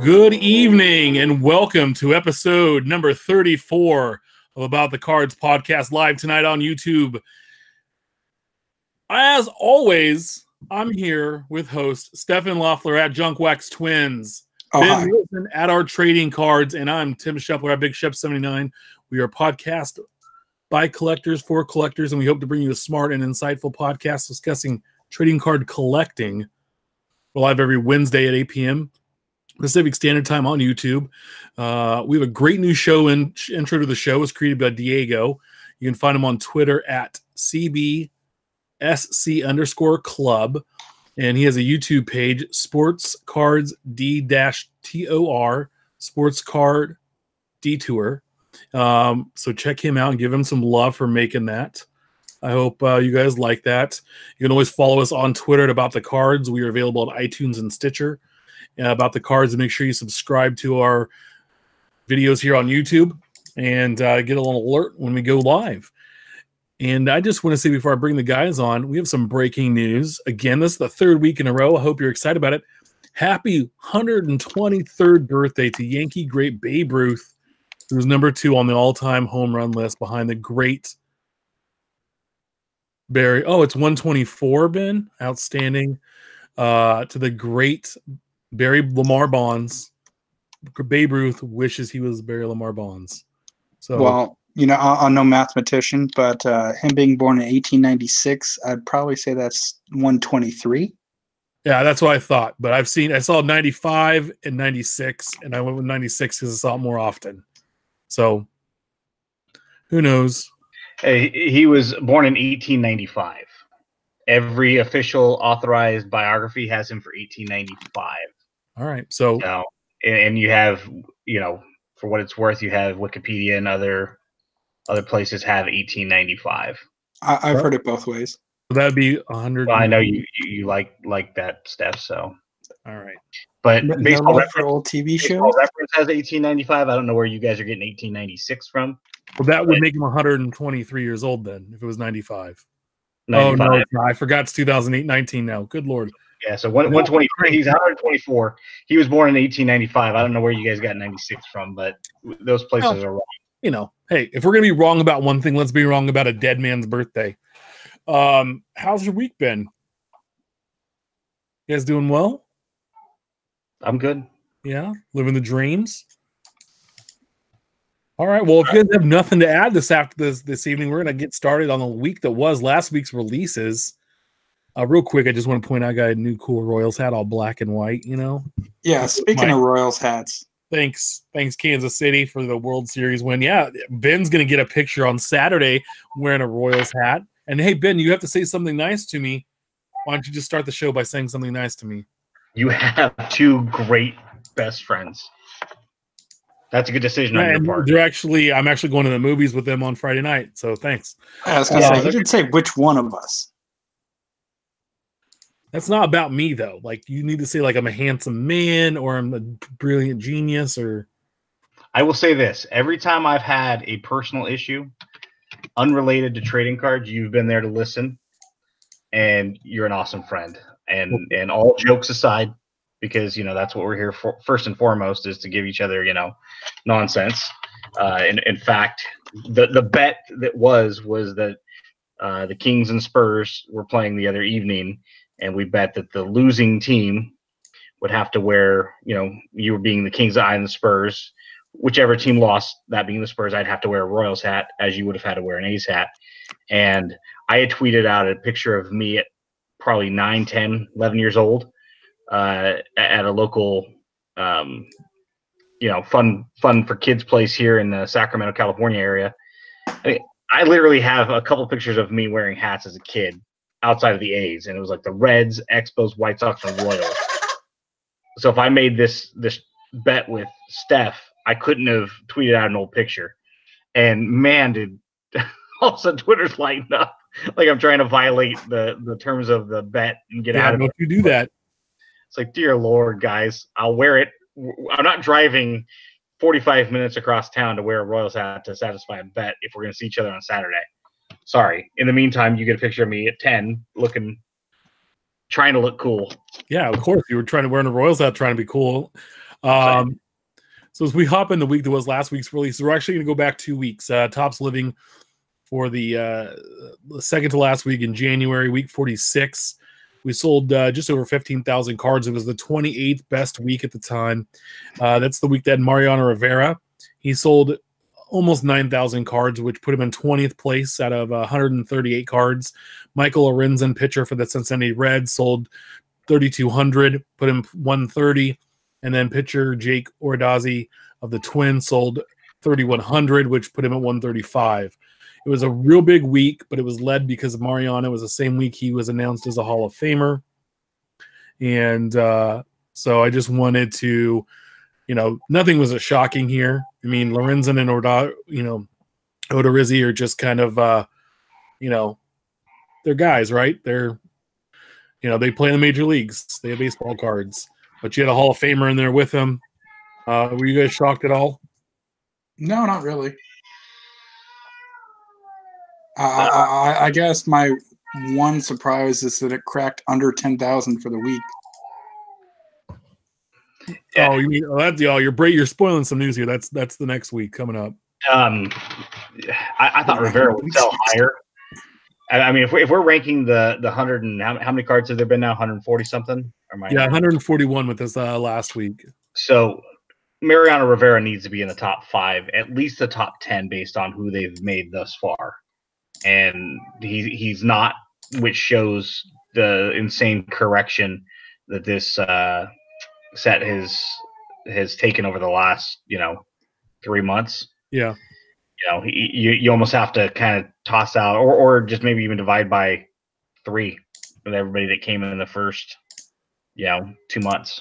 Good evening and welcome to episode number 34 of About the Cards podcast, live tonight on YouTube. As always, I'm here with host Stefan Loeffler at Junkwax Twins, Ben Wilson at Our Trading Cards, and I'm Tim Shepler at Big Shep 79. We are a podcast by collectors for collectors, and we hope to bring you a smart and insightful podcast discussing trading card collecting. We're live every Wednesday at 8 p.m. Pacific Standard Time on YouTube. We have a great new show. Intro to the show was created by Diego. You can find him on Twitter at CBSC_club. And he has a YouTube page, Sports Cards D-TOR, Sports Card Detour. So check him out and give him some love for making that. I hope you guys like that. You can always follow us on Twitter at About the Cards. We are available at iTunes and Stitcher. About the Cards, and make sure you subscribe to our videos here on YouTube and get a little alert when we go live. And I just want to say before I bring the guys on, we have some breaking news. Again, this is the third week in a row. I hope you're excited about it. Happy 123rd birthday to Yankee great Babe Ruth, who's number 2 on the all-time home run list behind the great Barry. Oh, it's 124, Ben. Outstanding. To the great Barry Lamar Bonds. Babe Ruth wishes he was Barry Lamar Bonds. So, well, you know, I'm no mathematician, but him being born in 1896, I'd probably say that's 123. Yeah, that's what I thought. But I saw 95 and 96, and I went with 96 because I saw it more often. So, who knows? He was born in 1895. Every official authorized biography has him for 1895. All right. So and you have, you know, for what it's worth, you have Wikipedia and other places have 1895. I've heard it both ways. So that'd be 100. Well, I know you like that, Steph. So all right. But baseball reference, for old TV shows. Reference has 1895. I don't know where you guys are getting 1896 from. Well, that would make him 123 years old then if it was 95. 95. Oh no, I forgot it's 2019 now. Good Lord. Yeah, so 123. He's 124. He was born in 1895. I don't know where you guys got 96 from, but those places are wrong. You know, hey, if we're gonna be wrong about one thing, let's be wrong about a dead man's birthday. How's your week been? You guys doing well? I'm good. Yeah, living the dreams. All right. Well, if you guys have nothing to add this evening, we're gonna get started on the week that was last week's releases. Real quick, I just want to point out I got a new cool Royals hat, all black and white, you know? Yeah, speaking of Royals hats. Thanks, Kansas City, for the World Series win. Yeah, Ben's going to get a picture on Saturday wearing a Royals hat. And, hey, Ben, you have to say something nice to me. Why don't you just start the show by saying something nice to me? You have 2 great best friends. That's a good decision on your part. I'm actually going to the movies with them on Friday night, so thanks. I was going to say, you didn't say which one of us. That's not about me, though. Like, you need to say, like, I'm a handsome man or I'm a brilliant genius or... I will say this. Every time I've had a personal issue unrelated to trading cards, you've been there to listen, and you're an awesome friend. And all jokes aside, because, you know, that's what we're here for, first and foremost, is to give each other, you know, nonsense. In fact, the bet that was that the Kings and Spurs were playing the other evening, and we bet that the losing team would have to wear, you know, you were being the Kings, I and the Spurs, whichever team lost, that being the Spurs, I'd have to wear a Royals hat, as you would have had to wear an A's hat. And I had tweeted out a picture of me at probably 9, 10, 11 years old at a local, you know, fun for kids place here in the Sacramento, California area. I literally have a couple pictures of me wearing hats as a kid outside of the A's, and it was like the Reds, Expos, White Sox, and Royals. So if I made this bet with Steph, I couldn't have tweeted out an old picture. And man, did all of a sudden Twitter's lighting up like I'm trying to violate the terms of the bet and get out of it. Don't you do that? It's like, dear Lord, guys, I'll wear it. I'm not driving 45 minutes across town to wear a Royals hat to satisfy a bet if we're going to see each other on Saturday. Sorry. In the meantime, you get a picture of me at 10 trying to look cool. Yeah, of course. You were trying to wear a Royals hat, trying to be cool. So as we hop in the week that was last week's release, we're actually going to go back 2 weeks. Topps Living for the second to last week in January, week 46. We sold just over 15,000 cards. It was the 28th best week at the time. That's the week that Mariano Rivera, he sold almost 9,000 cards, which put him in 20th place out of 138 cards. Michael Lorenzen, pitcher for the Cincinnati Reds, sold 3,200, put him 130. And then pitcher Jake Oradazzi of the Twins sold 3,100, which put him at 135. It was a real big week, but it was led because of Mariano. It was the same week he was announced as a Hall of Famer. And so I just wanted to, nothing was shocking here. I mean, Lorenzen and Odorizzi are just kind of, they're guys, right? They're, they play in the major leagues. They have baseball cards. But you had a Hall of Famer in there with him. Were you guys shocked at all? No, not really. I guess my one surprise is that it cracked under 10,000 for the week. Yeah. Oh, you mean you're spoiling some news here. That's the next week coming up. I thought Rivera would sell higher. I mean, if we're ranking the 100 and how many cards have there been now? 140 something? 141 with this last week. So Mariano Rivera needs to be in the top 5, at least the top 10, based on who they've made thus far. And he's not, which shows the insane correction that this set has taken over the last 3 months. Yeah. You almost have to kind of toss out or just maybe even divide by 3 with everybody that came in the first 2 months.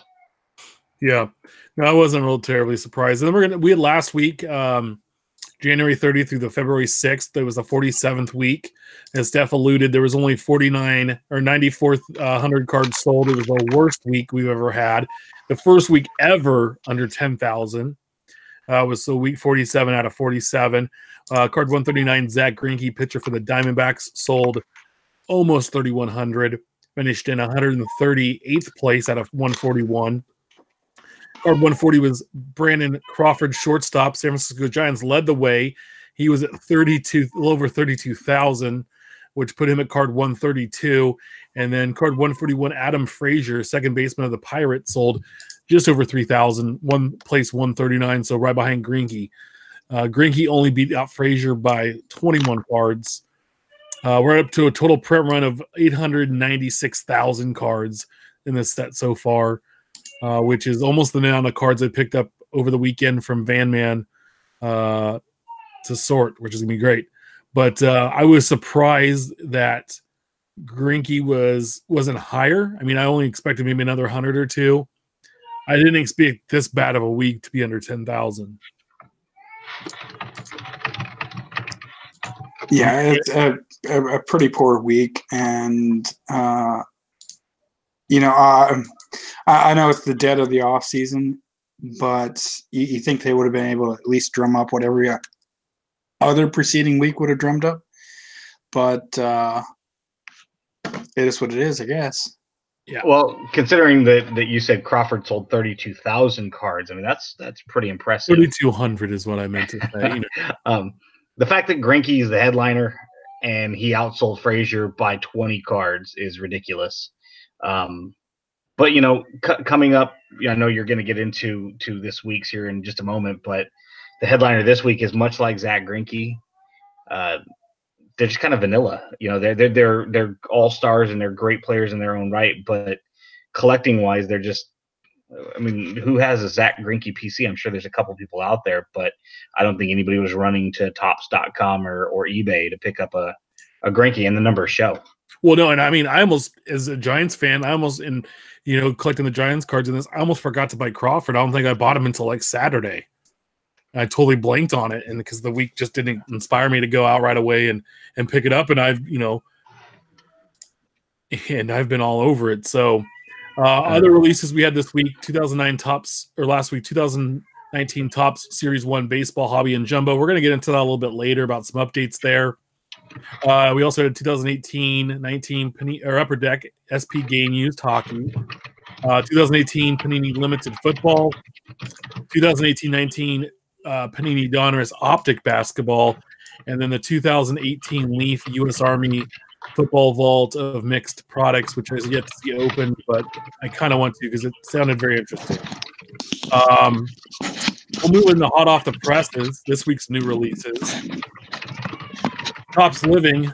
Yeah, no, I wasn't real terribly surprised. And then we had last week, January 30th through the February 6th. There was the 47th week. As Steph alluded, there was only 49 or 9400 cards sold. It was the worst week we've ever had. The first week ever under 10,000 was so week 47 out of 47. Card 139, Zach Greinke, pitcher for the Diamondbacks, sold almost 3,100. Finished in 138th place out of 141. Card 140 was Brandon Crawford, shortstop. San Francisco Giants led the way. He was at a little over 32,000, which put him at card 132. And then card 141, Adam Frazier, second baseman of the Pirates, sold just over 3,000, place 139, so right behind Greinke. Greinke only beat out Frazier by 21 cards. We're up to a total print run of 896,000 cards in this set so far, which is almost the amount of cards I picked up over the weekend from Van Man to sort, which is going to be great. But I was surprised that Greinke wasn't higher. I mean, I only expected maybe another 100 or two. I didn't expect this bad of a week to be under 10,000. Yeah, it's a pretty poor week, and I know it's the dead of the off season, but you think they would have been able to at least drum up what every other preceding week would have drummed up, but it is what it is, I guess. Yeah. Well, considering that you said Crawford sold 32,000 cards, I mean that's pretty impressive. 3,200 is what I meant to say. The fact that Greinke is the headliner and he outsold Frazier by 20 cards is ridiculous. But coming up, I know you're going to get into this week's here in just a moment, but the headliner this week is much like Zach Greinke. They're just kind of vanilla. They're all stars and they're great players in their own right, but collecting wise, they're just. I mean, who has a Zach Greinke PC? I'm sure there's a couple people out there, but I don't think anybody was running to Topps.com or eBay to pick up a Greinke, and the numbers show. Well, no, and I mean, I almost, as a Giants fan, collecting the Giants cards in this, I almost forgot to buy Crawford. I don't think I bought him until like Saturday. I totally blanked on it, and because the week just didn't inspire me to go out right away and pick it up, and I've been all over it. So other releases we had this week: 2019 Topps Series 1 Baseball Hobby and Jumbo. We're going to get into that a little bit later about some updates there. We also had 2018-19 Upper Deck SP Game Used Hockey. 2018 Panini Limited Football, 2018-19 Panini Donruss Optic Basketball, and then the 2018 Leaf U.S. Army Football Vault of Mixed Products, which has yet to see open, but I kind of want to because it sounded very interesting. We'll move into hot off the presses. This week's new releases. Topps Living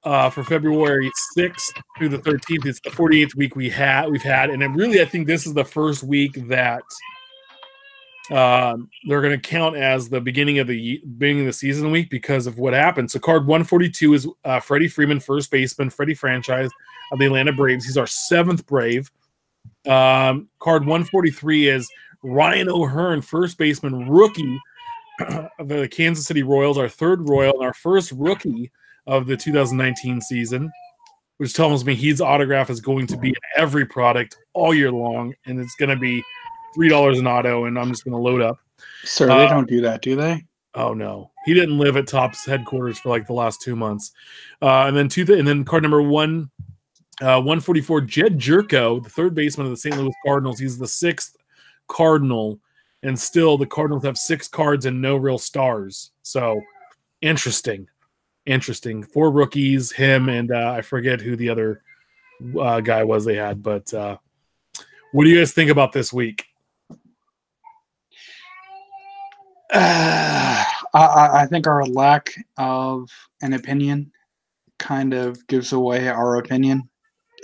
for February 6th through the 13th. It's the 48th week we've had, and I think this is the first week that they're going to count as the beginning of the season week because of what happened. So card 142 is Freddie Freeman, first baseman, Freddie franchise of the Atlanta Braves. He's our 7th Brave. Card 143 is Ryan O'Hearn, first baseman, rookie of the Kansas City Royals, our 3rd Royal and our first rookie of the 2019 season, which tells me his autograph is going to be in every product all year long, and it's going to be $3 an auto, and I'm just going to load up. Sir, they don't do that, do they? Oh no, he didn't live at Topps headquarters for like the last 2 months. And then card number 144, Jed Jerko, the 3rd baseman of the St. Louis Cardinals. He's the 6th Cardinal, and still the Cardinals have 6 cards and no real stars. So interesting. 4 rookies, him and I forget who the other guy was they had. But what do you guys think about this week? I think our lack of an opinion kind of gives away our opinion.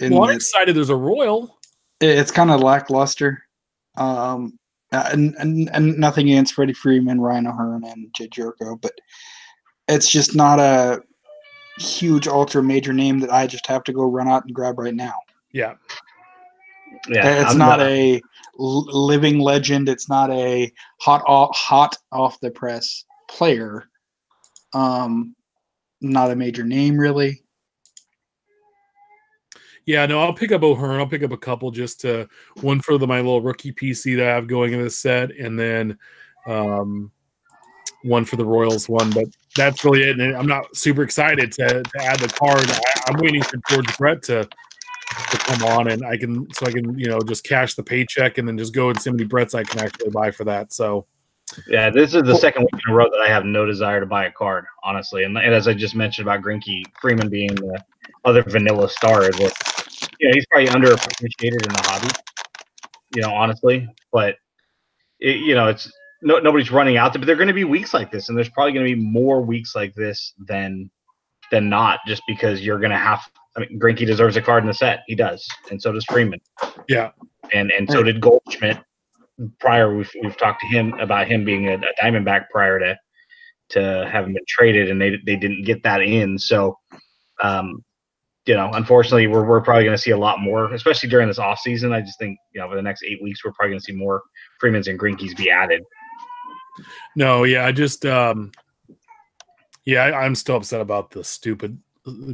Well, I'm excited there's a Royal. It's kind of lackluster. And nothing against Freddie Freeman, Ryan O'Hearn, and Jed Jerko, but it's just not a huge ultra major name that I just have to go run out and grab right now. Yeah. It's not a living legend. It's not a hot off the press player. Not a major name, really. Yeah, no, I'll pick up O'Hearn. I'll pick up a couple just to one for my little rookie PC that I have going in this set, and then one for the Royals one. But that's really it. And I'm not super excited to add the card. I'm waiting for George Brett to come on, and I can just cash the paycheck and then just go and see how many Bretts I can actually buy for that. So yeah, this is the second week in a row that I have no desire to buy a card, honestly. And as I just mentioned about Greinke, Freeman being the other vanilla star, is he's probably underappreciated in the hobby, honestly. But it's nobody's running out there. But there are going to be weeks like this, and there's probably going to be more weeks like this than not, just because you're going to have. I mean, Greinke deserves a card in the set. He does, and so does Freeman. Yeah, and so did Goldschmidt. Prior, we've talked to him about him being a Diamondback prior to having been traded, and they didn't get that in. So, unfortunately, we're probably going to see a lot more, especially during this off season. I just think for the next 8 weeks, we're probably going to see more Freemans and Greinkes be added. No, yeah, I just I'm still upset about the stupid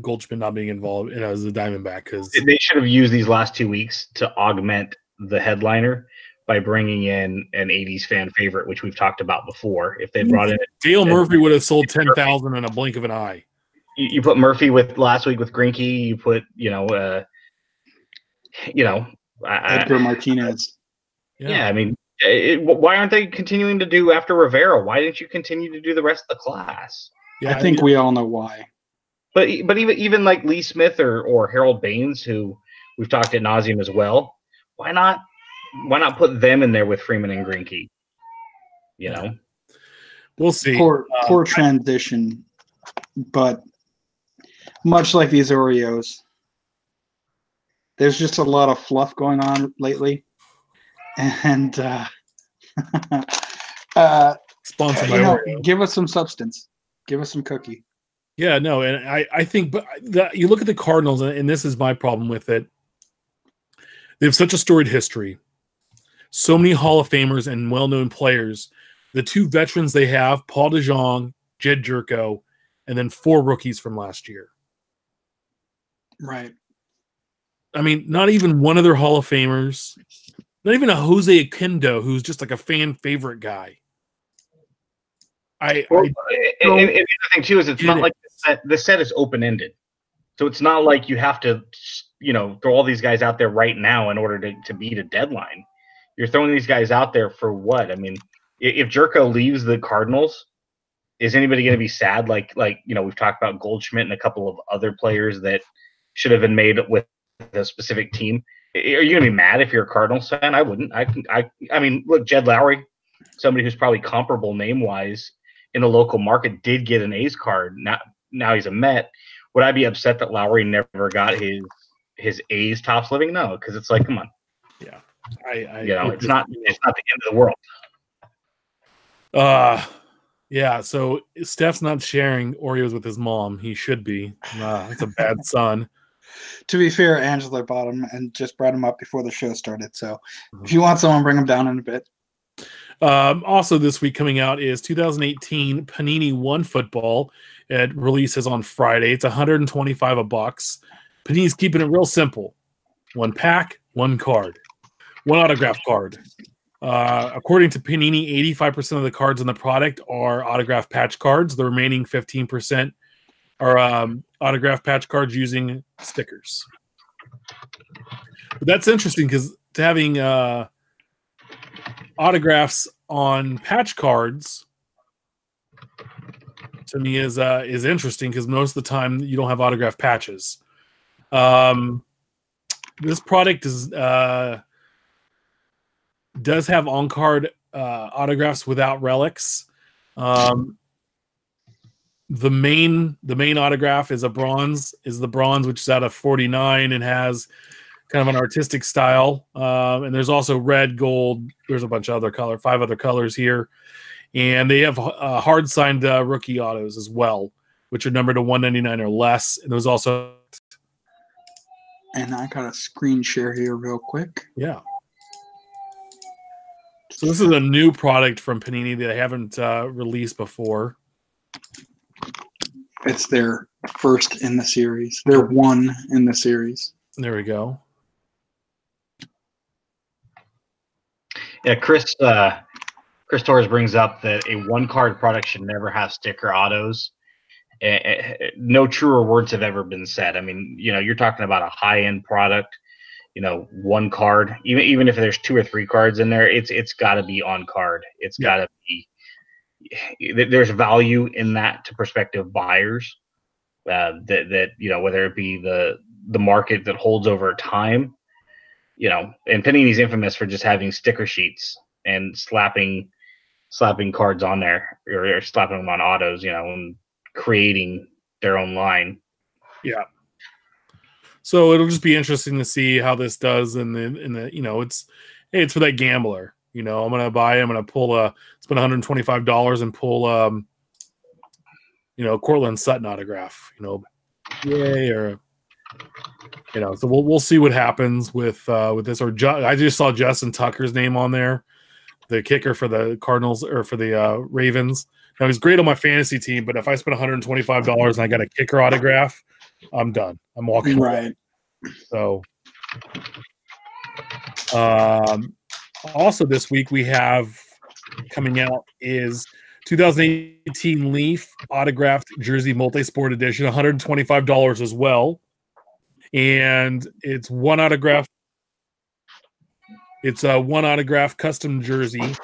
Goldschmidt not being involved as a Diamondback, because they should have used these last 2 weeks to augment the headliner by bringing in an 80s fan favorite, which we've talked about before. If they brought in Dale Murphy would have sold 10,000 in a blink of an eye. You put Murphy with last week with Greinke. You put Edgar Martinez. Yeah, I mean, why aren't they continuing to do after Rivera? Why didn't you continue to do the rest of the class? Yeah, I think we all know why. But even like Lee Smith or Harold Baines, who we've talked ad nauseum as well, why not put them in there with Freeman and Greinke? We'll see. Poor transition, but much like these Oreos, there's just a lot of fluff going on lately, and sponsored by Oreo. Give us some substance. Give us some cookie. Yeah, no, and I think, but you look at the Cardinals, and this is my problem with it. They have such a storied history, so many Hall of Famers and well-known players. The 2 veterans they have, Paul DeJong, Jed Jerko, and then 4 rookies from last year. Right. I mean, not even one of their Hall of Famers, not even a Jose Akindo, who's just like a fan favorite guy. And the other thing too is it's not like the set is open ended, so it's not like you have to throw all these guys out there right now in order to beat a deadline. You're throwing these guys out there for what? I mean, if Jerko leaves the Cardinals, is anybody going to be sad? Like we've talked about Goldschmidt and a couple of other players that should have been made with a specific team. Are you going to be mad if you're a Cardinals fan? I wouldn't. I mean, look, Jed Lowry, somebody who's probably comparable name-wise in the local market, did get an A's card. Now he's a Met. Would I be upset that Lowry never got his A's tops living? No, because it's like, come on. Yeah, it's not the end of the world. Yeah. So Steph's not sharing Oreos with his mom. He should be. That's a bad son. To be fair, Angela bought him and just brought him up before the show started. So if you want someone, bring him down in a bit. Also this week coming out is 2018 Panini One Football. It releases on Friday. It's $125. Panini's keeping it real simple. One pack, one card. One autograph card. According to Panini, 85% of the cards in the product are autograph patch cards. The remaining 15% are autograph patch cards using stickers. But that's interesting because having autographs on patch cards to me is interesting because most of the time you don't have autograph patches. This product does have on-card autographs without relics. The main autograph is the bronze, which is out of 49 and has kind of an artistic style. And there's also red, gold. There's a bunch of other 5 other colors here. And they have hard signed rookie autos as well, which are numbered to 199 or less. And there's also. And I got a screen share here real quick. Yeah. So this is a new product from Panini that they haven't released before. It's their first in the series. They're one in the series. There we go. Yeah, Chris Torres brings up that a one-card product should never have sticker autos. No truer words have ever been said. I mean, you're talking about a high-end product. One card, even if there's 2 or 3 cards in there, it's got to be on card. It's got to be. There's value in that to prospective buyers. That whether it be the market that holds over time, and Panini's infamous for just having sticker sheets and slapping cards on there or slapping them on autos, and creating their own line. Yeah. So it'll just be interesting to see how this does in the it's for that gambler. I'm gonna spend $125 and pull Cortland Sutton autograph. Yay, or so we'll see what happens with this. Or I just saw Justin Tucker's name on there, the kicker for the Cardinals or for the Ravens. Now he's great on my fantasy team, but if I spend $125 and I got a kicker autograph, I'm done. I'm walking right. away. So, also this week we have coming out is 2018 Leaf autographed jersey multi-sport edition, $125 as well, and it's one autograph. It's a one autograph custom jersey.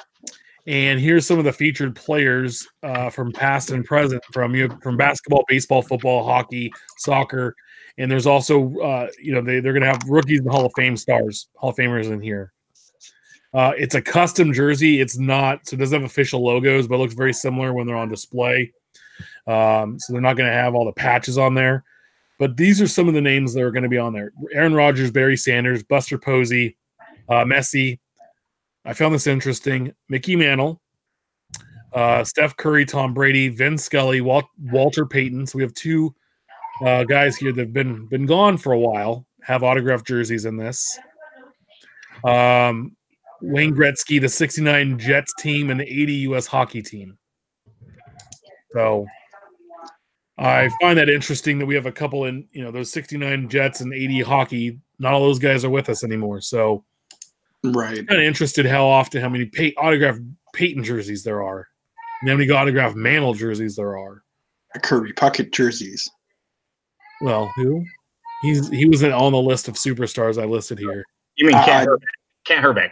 And here's some of the featured players from past and present from basketball, baseball, football, hockey, soccer. And there's also, they're going to have rookies and Hall of Famers in here. It's a custom jersey. It's not, so it doesn't have official logos, but it looks very similar when they're on display. So they're not going to have all the patches on there. But these are some of the names that are going to be on there. Aaron Rodgers, Barry Sanders, Buster Posey, Messi. I found this interesting. Mickey Mantle, Steph Curry, Tom Brady, Vin Scully, Walter Payton. So we have 2 guys here that have been gone for a while, have autographed jerseys in this. Wayne Gretzky, the 69 Jets team, and the 80 U.S. hockey team. So I find that interesting that we have a couple in, those 69 Jets and 80 hockey. Not all those guys are with us anymore. So right. I'm kind of interested how many autographed Peyton jerseys there are, and how many autographed Mantle jerseys there are. Kirby Puckett jerseys. Well, who? He wasn't on the list of superstars I listed here. You mean Kent Herbeck?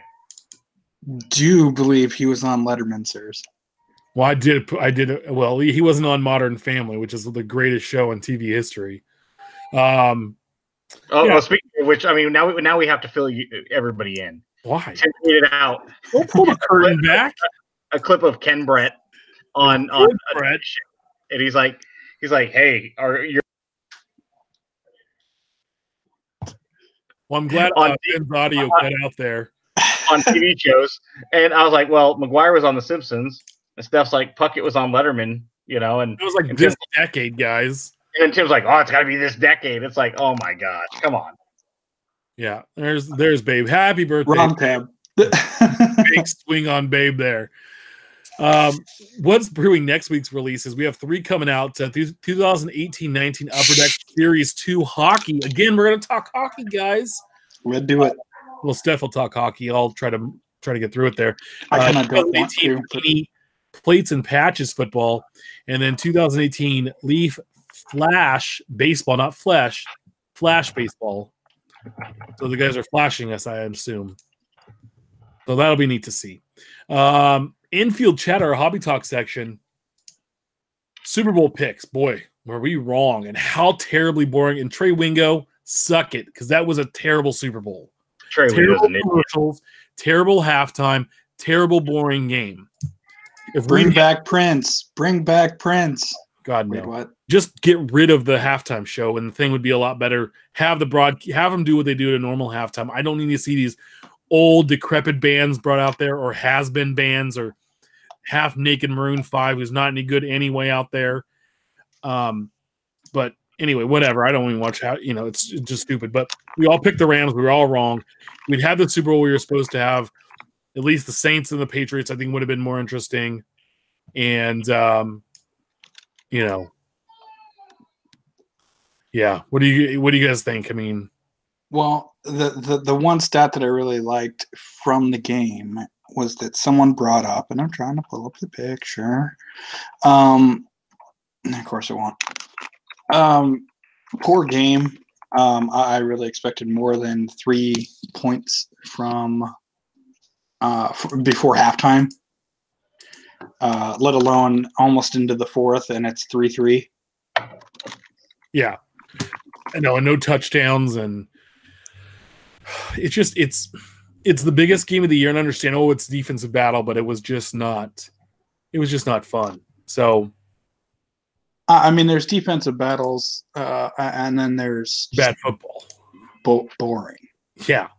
Do believe he was on Letterman, sirs. Well, I did. Well, he wasn't on Modern Family, which is the greatest show in TV history. Speaking of which, I mean, now we have to fill everybody in. Why? Tim tweeted out. Don't pull the curtain back. A clip of Ken Brett on Brett, and he's like, hey, are you? Well, I'm glad Ken's audio cut out there on TV shows, and I was like, well, McGuire was on The Simpsons, and Steph's like, Puckett was on Letterman, and it was like this decade, guys. And then Tim's like, oh, it's got to be this decade. It's like, oh my gosh, come on. Yeah, there's Babe. Happy birthday. Wrong tab. Big swing on Babe there. What's brewing next week's releases? We have 3 coming out. 2018-19 Upper Deck Series 2 hockey. Again, we're going to talk hockey, guys. We'll do it. Well, Steph will talk hockey. I'll try to get through it there. I kind of don't want to. Plates and Patches football. And then 2018 Leaf Flash baseball, not Flash baseball. So the guys are flashing us, I assume. So that'll be neat to see. Infield chat, our hobby talk section. Super Bowl picks. Boy, were we wrong. And how terribly boring. And Trey Wingo, suck it, because that was a terrible Super Bowl. Terrible commercials, terrible halftime, terrible boring game. Bring back Prince. God, no. Wait, what? Just get rid of the halftime show, and the thing would be a lot better. Have them do what they do at a normal halftime. I don't need to see these old, decrepit bands brought out there, or has-been bands, or half-naked Maroon 5, who's not any good anyway out there. But anyway, whatever. I don't even watch how, it's just stupid. But we all picked the Rams. We were all wrong. We'd have the Super Bowl we were supposed to have. At least the Saints and the Patriots, I think, would have been more interesting. And, yeah. What do you guys think? I mean, well, the one stat that I really liked from the game was that someone brought up, and I'm trying to pull up the picture. Of course, it won't. Poor game. I really expected more than 3 points from before halftime, let alone almost into the fourth, and it's 3-3. Yeah, I know, and no touchdowns, and it's the biggest game of the year. And I understand, it's defensive battle, but it was just not fun. So, I mean, there's defensive battles, and then there's bad football, boring. Yeah,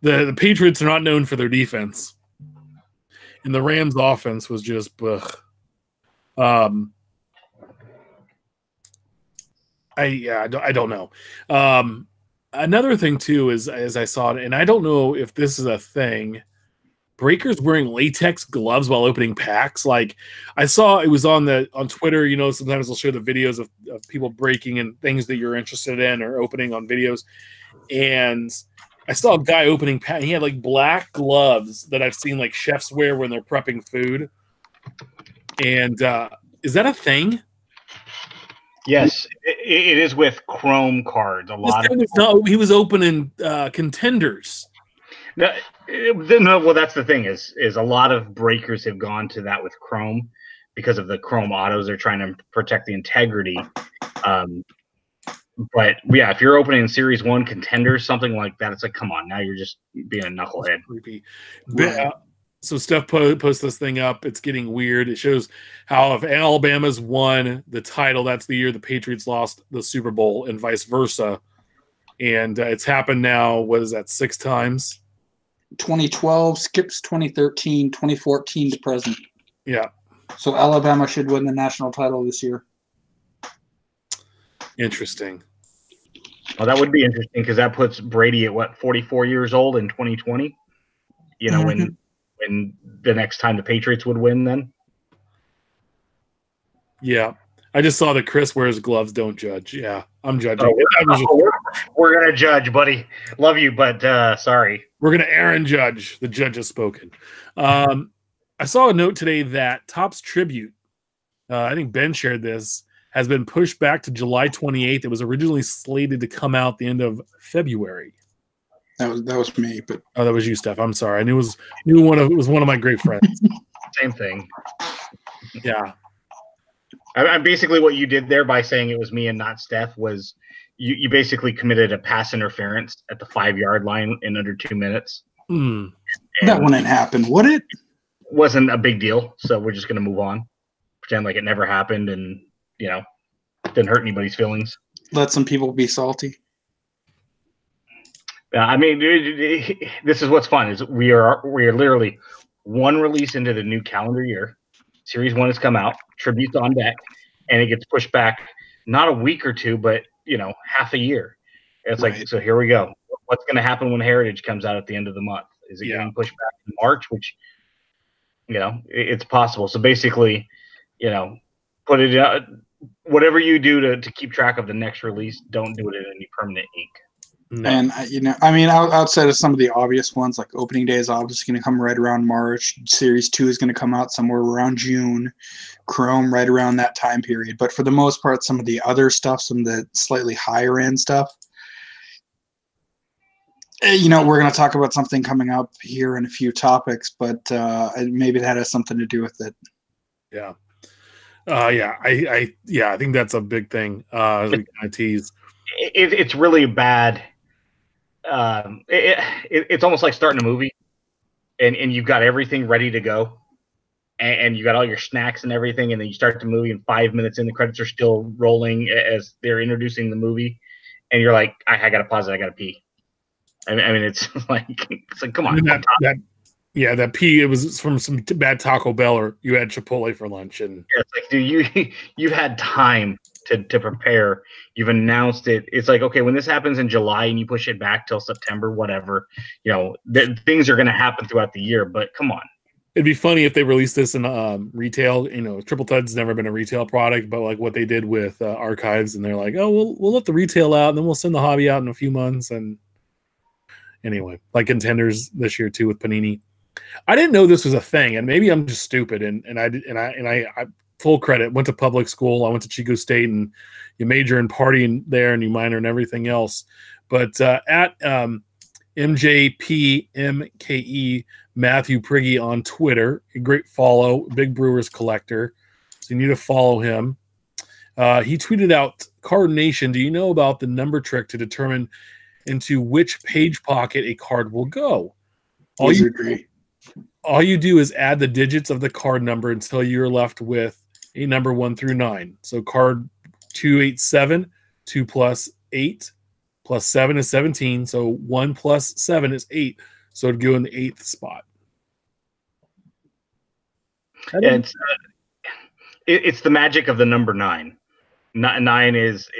the Patriots are not known for their defense, and the Rams' offense was just I don't know. Another thing too is, as I saw it, and I don't know if this is a thing, breakers wearing latex gloves while opening packs. Like, I saw it was on Twitter. Sometimes they'll show the videos of people breaking and things that you're interested in or opening on videos. And I saw a guy opening pack. He had like black gloves that I've seen like chefs wear when they're prepping food. And is that a thing? Yes, it is with Chrome cards. He was opening contenders. No, well, that's the thing is a lot of breakers have gone to that with Chrome because of the Chrome autos. They're trying to protect the integrity. But yeah, if you're opening Series 1 contenders, something like that, it's like, come on, now you're just being a knucklehead. Creepy. So Steph posts this thing up. It's getting weird. It shows how if Alabama's won the title, that's the year the Patriots lost the Super Bowl, and vice versa. And it's happened now, what is that, 6 times? 2012, skips 2013, 2014 to present. Yeah. So Alabama should win the national title this year. Interesting. Well, that would be interesting because that puts Brady at 44 years old in 2020. When the next time the Patriots would win, then. Yeah, I just saw that Chris wears gloves. Don't judge. Yeah, I'm judging. We're gonna judge, buddy. Love you, but sorry. We're gonna Aaron judge. The judge has spoken. I saw a note today that Topps Tribute. I think Ben shared this. has been pushed back to July 28th. It was originally slated to come out the end of February. That was me, but oh, that was you, Steph. I'm sorry. I knew it was one of my great friends. Same thing. Yeah. I basically what you did there by saying it was me and not Steph was you basically committed a pass interference at the 5-yard line in under 2 minutes. Mm. That wouldn't happen, would it? Wasn't a big deal, so we're just going to move on, pretend like it never happened, and didn't hurt anybody's feelings. Let some people be salty. I mean, this is what's fun is we are literally one release into the new calendar year. Series 1 has come out, Tribute's on deck, and it gets pushed back not a week or two, but half a year. It's Right. like, so here we go. What's going to happen when Heritage comes out at the end of the month? Is it getting pushed back in March? Which it's possible. So basically, put it out. Whatever you do to keep track of the next release, don't do it in any permanent ink. No. And I mean, outside of some of the obvious ones, like opening day is obviously going to come right around March. Series 2 is going to come out somewhere around June. Chrome right around that time period. But for the most part, some of the other stuff, some of the slightly higher end stuff, we're going to talk about something coming up here in a few topics, but maybe that has something to do with it. Yeah. I think that's a big thing. We kind of tease. It's really bad. It's almost like starting a movie, and you've got everything ready to go, and you got all your snacks and everything, and then you start the movie, and 5 minutes in, the credits are still rolling as they're introducing the movie, and you're like, I gotta pause it, I gotta pee. I mean, it's like come on. That pee, it was from some bad Taco Bell, or you had Chipotle for lunch, and it's like, dude, you had time to prepare. You've announced it. It's like, okay, when this happens in July and you push it back till September, whatever, things are going to happen throughout the year. But come on, it'd be funny if they released this in retail. Triple Tud's never been a retail product, but like what they did with Archives, and they're like, oh, we'll let the retail out, and then we'll send the hobby out in a few months. And anyway, like Contenders this year too with Panini. I didn't know this was a thing, and maybe I'm just stupid. And I full credit, went to public school. I went to Chico State, and you major in partying there, and you minor in everything else. But at MJPMKE Matthew Priggy on Twitter, a great follow, big Brewers collector. So you need to follow him. He tweeted out, Card Nation, do you know about the number trick to determine into which page pocket a card will go? All you do is add the digits of the card number until you're left with a number 1 through 9. So card 287, 2 plus 8 plus 7 is 17. So 1 plus 7 is 8. So it'd go in the 8th spot. It's the magic of the number 9. 9 is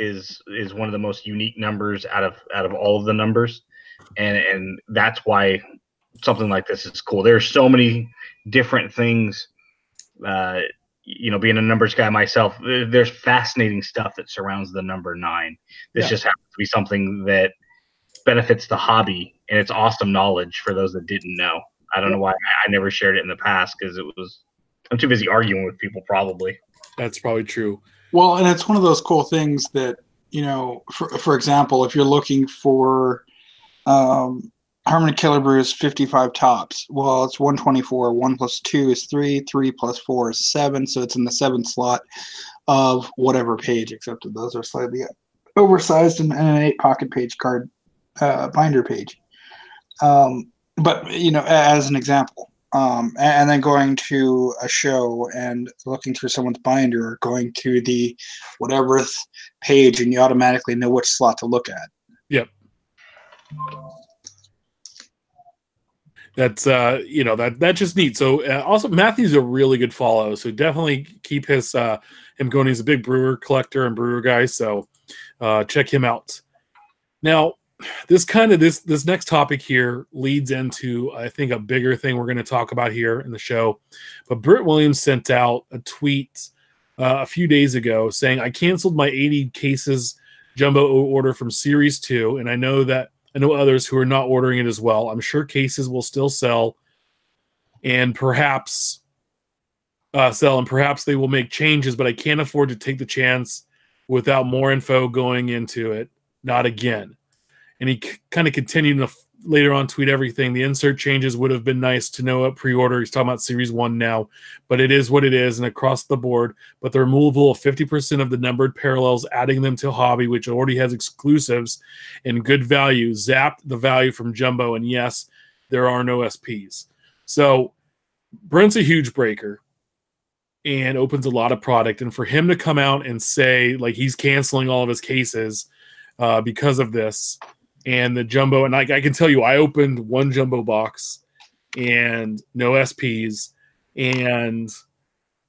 one of the most unique numbers out of all of the numbers, and that's why something like this is cool. There's so many different things. Being a numbers guy myself, there's fascinating stuff that surrounds the number 9. This just happens to be something that benefits the hobby, and it's awesome knowledge for those that didn't know. I don't know why I never shared it in the past, because I'm too busy arguing with people, probably. That's probably true. Well, and it's one of those cool things that, for example, if you're looking for Harmony Killer Brews 55 tops, well, it's 124. 1 plus 2 is 3. 3 plus 4 is 7. So it's in the 7th slot of whatever page, except that those are slightly oversized and an 8 pocket page card binder page. But, as an example, and then going to a show and looking through someone's binder, or going to the whatever page, and you automatically know which slot to look at. Yep. That's that's just neat. So also Matthew's a really good follow. So definitely keep him going. He's a big brewer collector and brewer guy. So check him out. Now, this next topic here leads into, I think, a bigger thing we're going to talk about here in the show. But Britt Williams sent out a tweet a few days ago saying, I canceled my 80 cases jumbo order from Series 2, and I know others who are not ordering it as well. I'm sure cases will still sell, and perhaps sell, and perhaps they will make changes, but I can't afford to take the chance without more info going into it. Not again. And he kind of continued to later on tweet everything. The insert changes would have been nice to know at pre-order. He's talking about Series 1 now, but it is what it is and across the board. But the removal of 50% of the numbered parallels, adding them to Hobby, which already has exclusives and good value, zapped the value from Jumbo. And yes, there are no SPs. So Brent's a huge breaker and opens a lot of product. And for him to come out and say like he's canceling all of his cases because of this, and the Jumbo, and I can tell you, I opened one Jumbo box and no SPs, and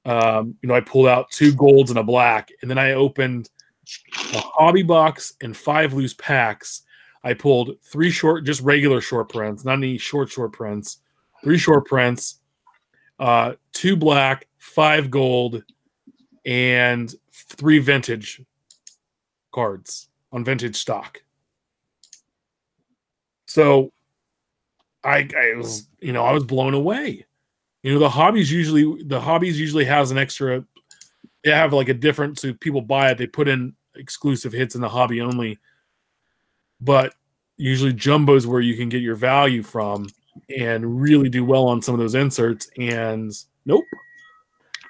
I pulled out 2 golds and a black, and then I opened a Hobby box and 5 loose packs. I pulled 3 short, just regular short prints, not any short prints, 3 short prints, 2 black, 5 gold, and 3 vintage cards on vintage stock. So I was, I was blown away. The hobbies usually has an extra, they have like a different, so people buy it, they put in exclusive hits in the hobby only. But usually Jumbo's where you can get your value from and really do well on some of those inserts. And nope.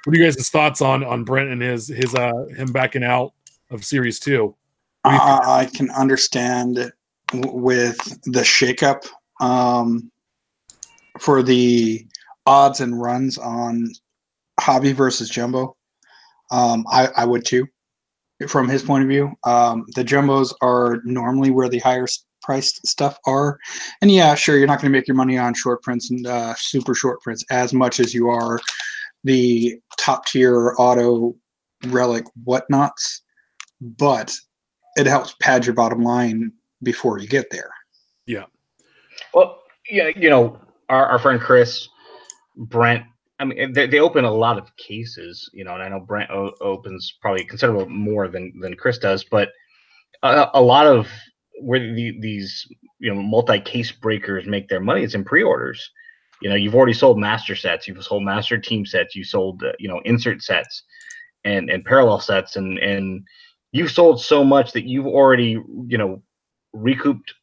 What are you guys' thoughts on Brent and his him backing out of Series 2? I can understand with the shakeup for the odds and runs on Hobby versus Jumbo. I would too, from his point of view. The Jumbos are normally where the higher priced stuff are. And yeah, sure, you're not going to make your money on short prints and super short prints as much as you are the top tier auto relic whatnots, but it helps pad your bottom line before you get there. Yeah. Well, yeah, our friend Chris, Brent, I mean, they open a lot of cases, and I know Brent opens probably considerable more than Chris does, but a lot of where these multi-case breakers make their money is in pre-orders. You've already sold master sets, you've sold master team sets, you sold insert sets and parallel sets, and you've sold so much that you've already recouped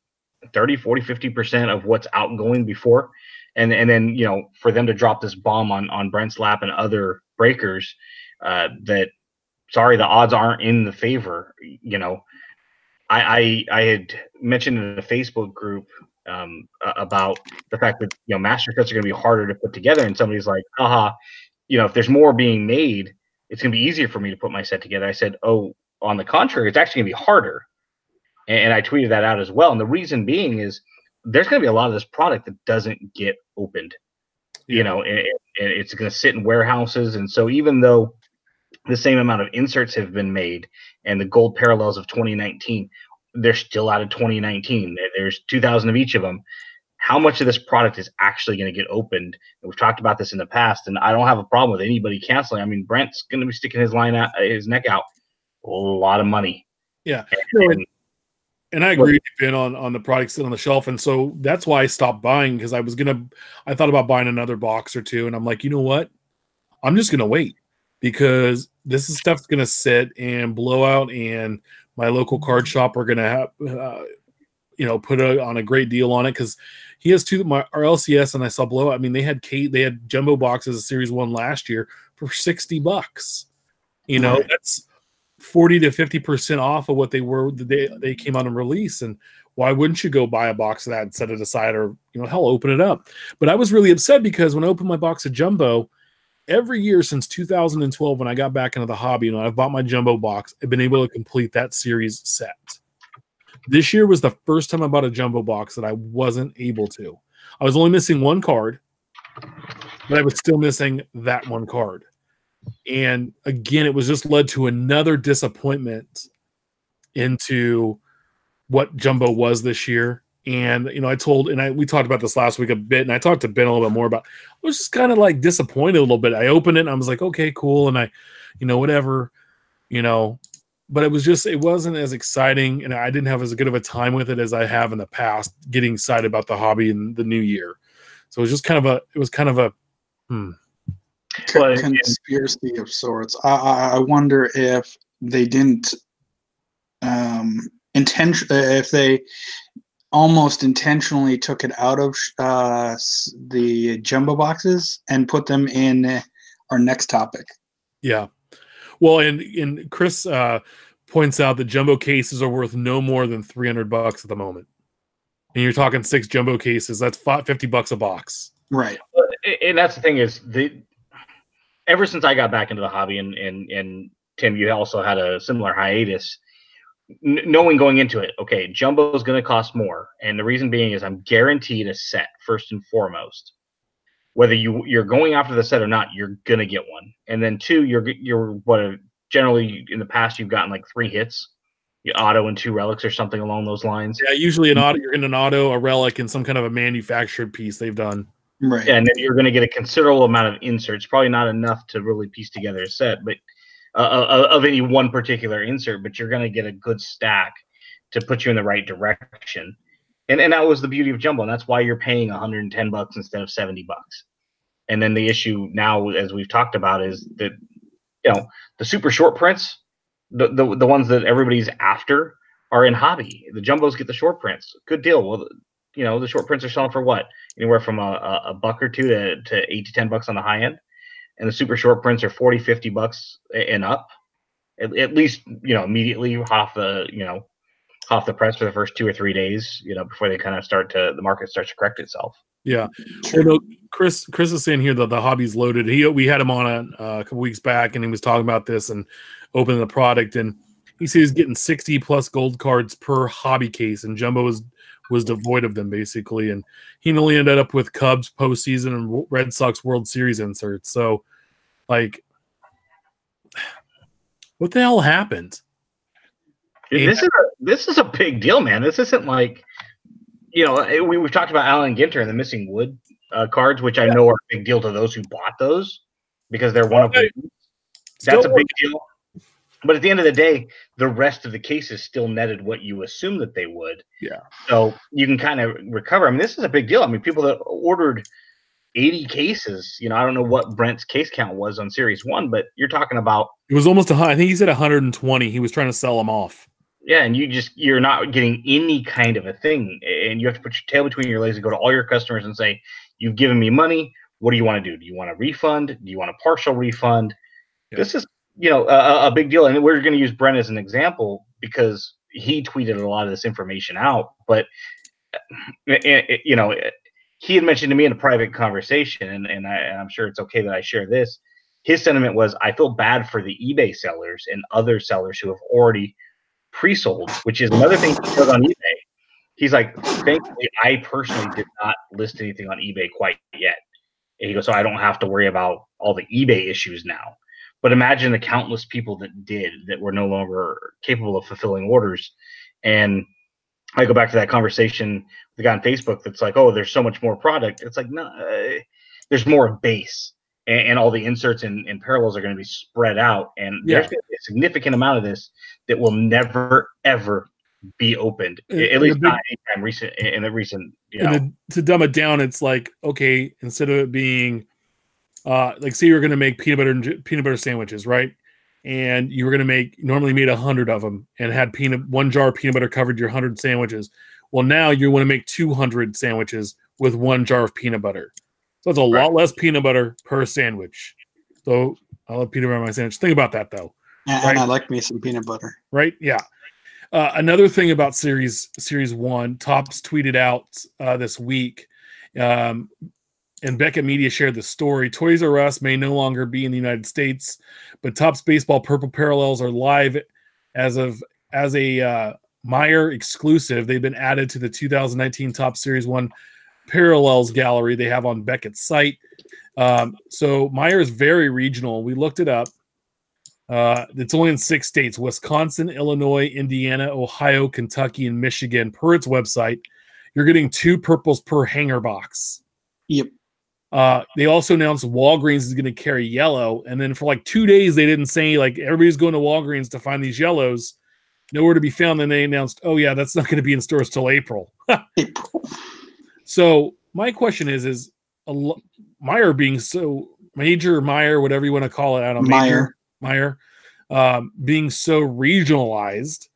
30, 40, 50% of what's outgoing before. And then, for them to drop this bomb on Brent's lap and other breakers, that, sorry, the odds aren't in the favor. I had mentioned in a Facebook group about the fact that, master sets are going to be harder to put together. And somebody's like, if there's more being made, it's going to be easier for me to put my set together. I said, oh, on the contrary, it's actually going to be harder. And I tweeted that out as well. And the reason being is there's going to be a lot of this product that doesn't get opened, and it's going to sit in warehouses. And so even though the same amount of inserts have been made and the gold parallels of 2019, they're still out of 2019. There's 2,000 of each of them. How much of this product is actually going to get opened? And we've talked about this in the past, and I don't have a problem with anybody canceling. I mean, Brent's going to be sticking his neck out a lot of money. Yeah. And I agree with Ben on the products sitting on the shelf. And so that's why I stopped buying, because I thought about buying another box or two. And I'm like, you know what? I'm just going to wait, because this stuff's going to sit and blow out, and my local card shop are going to have, put on a great deal on it. Because he has our LCS, and I saw blowout. I mean, they had Jumbo boxes of Series 1 last year for $60. That's 40 to 50% off of what they were they came out and release. And why wouldn't you go buy a box of that and set it aside, or hell, open it up? But I was really upset, because when I opened my box of Jumbo, every year since 2012, when I got back into the hobby, I've bought my Jumbo box, I've been able to complete that series set. This year was the first time I bought a Jumbo box that I wasn't able to. I was only missing one card, but I was still missing that one card. And again, it was just led to another disappointment into what Jumbo was this year. And, we talked about this last week a bit, and I talked to Ben a little bit more about, I was just kind of like disappointed a little bit. I opened it and I was like, okay, cool. And I, whatever, but it wasn't as exciting, and I didn't have as good of a time with it as I have in the past, getting excited about the hobby in the new year. So it was just kind of a But conspiracy of sorts. I wonder if they didn't if they almost intentionally took it out of the jumbo boxes and put them in our next topic. Yeah. Well, and Chris points out that jumbo cases are worth no more than $300 at the moment. And you're talking 6 jumbo cases. That's $50 a box. Right. And that's the thing is, ever since I got back into the hobby, and Tim, you also had a similar hiatus, knowing going into it, okay, jumbo is going to cost more. And the reason being is I'm guaranteed a set, first and foremost. Whether you're going after the set or not, you're going to get one. And then 2, you're what generally in the past you've gotten like 3 hits, auto and 2 relics or something along those lines. Yeah, usually an auto, you're in an auto, a relic, and some kind of a manufactured piece they've done. Right. Yeah, and then you're going to get a considerable amount of inserts, probably not enough to really piece together a set, but of any one particular insert, but you're going to get a good stack to put you in the right direction. And that was the beauty of jumbo, and that's why you're paying $110 instead of $70. And then the issue now, as we've talked about, is that the super short prints, the ones that everybody's after, are in hobby. The jumbos get the short prints. Good deal. Well, the short prints are selling for what? Anywhere from a buck or two to $8 to $10 on the high end. And the super short prints are $40, $50 and up. At least, immediately off the press for the first 2 or 3 days, before they kind of the market starts to correct itself. Yeah. Well, Chris is saying here that the hobby's loaded. We had him on a couple weeks back, and he was talking about this and opening the product, and he said he's getting 60 plus gold cards per hobby case, and jumbo was devoid of them basically, and he only ended up with Cubs postseason and Red Sox World Series inserts. So, like, what the hell happened? This is a big deal, man. This isn't like, we've talked about Allen Ginter and the missing wood cards, which I know are a big deal to those who bought those because they're one of them. That's a big deal. But at the end of the day, the rest of the cases still netted what you assume that they would. Yeah. So you can kind of recover. I mean, this is a big deal. I mean, people that ordered 80 cases, I don't know what Brent's case count was on Series 1, but you're talking about. It was almost I think he said 120. He was trying to sell them off. Yeah, and you're not getting any kind of a thing. And you have to put your tail between your legs and go to all your customers and say, you've given me money. What do you want to do? Do you want a refund? Do you want a partial refund? Yeah. This is a big deal, and we're going to use Brent as an example because he tweeted a lot of this information out. But he had mentioned to me in a private conversation, and I'm sure it's okay that I share this. His sentiment was, I feel bad for the eBay sellers and other sellers who have already pre-sold, which is another thing he does on eBay. He's like, thankfully, I personally did not list anything on eBay quite yet. And he goes, so I don't have to worry about all the eBay issues now. But imagine the countless people that were no longer capable of fulfilling orders. And I go back to that conversation with the guy on Facebook that's like, oh, there's so much more product. It's like, no, there's more base. And all the inserts and parallels are going to be spread out. And there's going to be a significant amount of this that will never, ever be opened. At least not anytime recent. To dumb it down, it's like, okay, instead of it being like, say you're going to make peanut butter sandwiches, right? And you were going to normally made 100 of them and had one jar of peanut butter covered your 100 sandwiches. Well, now you want to make 200 sandwiches with 1 jar of peanut butter. So that's a lot less peanut butter per sandwich. So I love peanut butter on my sandwich. Think about that, though. And I like me some peanut butter. Right? Yeah. Another thing about Series 1, Topps tweeted out this week, and Beckett Media shared the story. Toys R Us may no longer be in the United States, but Topps Baseball Purple Parallels are live as a Meyer exclusive. They've been added to the 2019 Topps Series 1 Parallels gallery they have on Beckett's site. So Meyer is very regional. We looked it up. It's only in 6 states: Wisconsin, Illinois, Indiana, Ohio, Kentucky, and Michigan. Per its website, you're getting 2 purples per hanger box. Yep. They also announced Walgreens is going to carry yellow, and then for like 2 days they didn't say, like, everybody's going to Walgreens to find these yellows. Nowhere to be found. Then they announced, oh yeah, that's not going to be in stores till April. April. So my question is Meyer being so Meyer, whatever you want to call it, I don't know, Meyer, being so regionalized,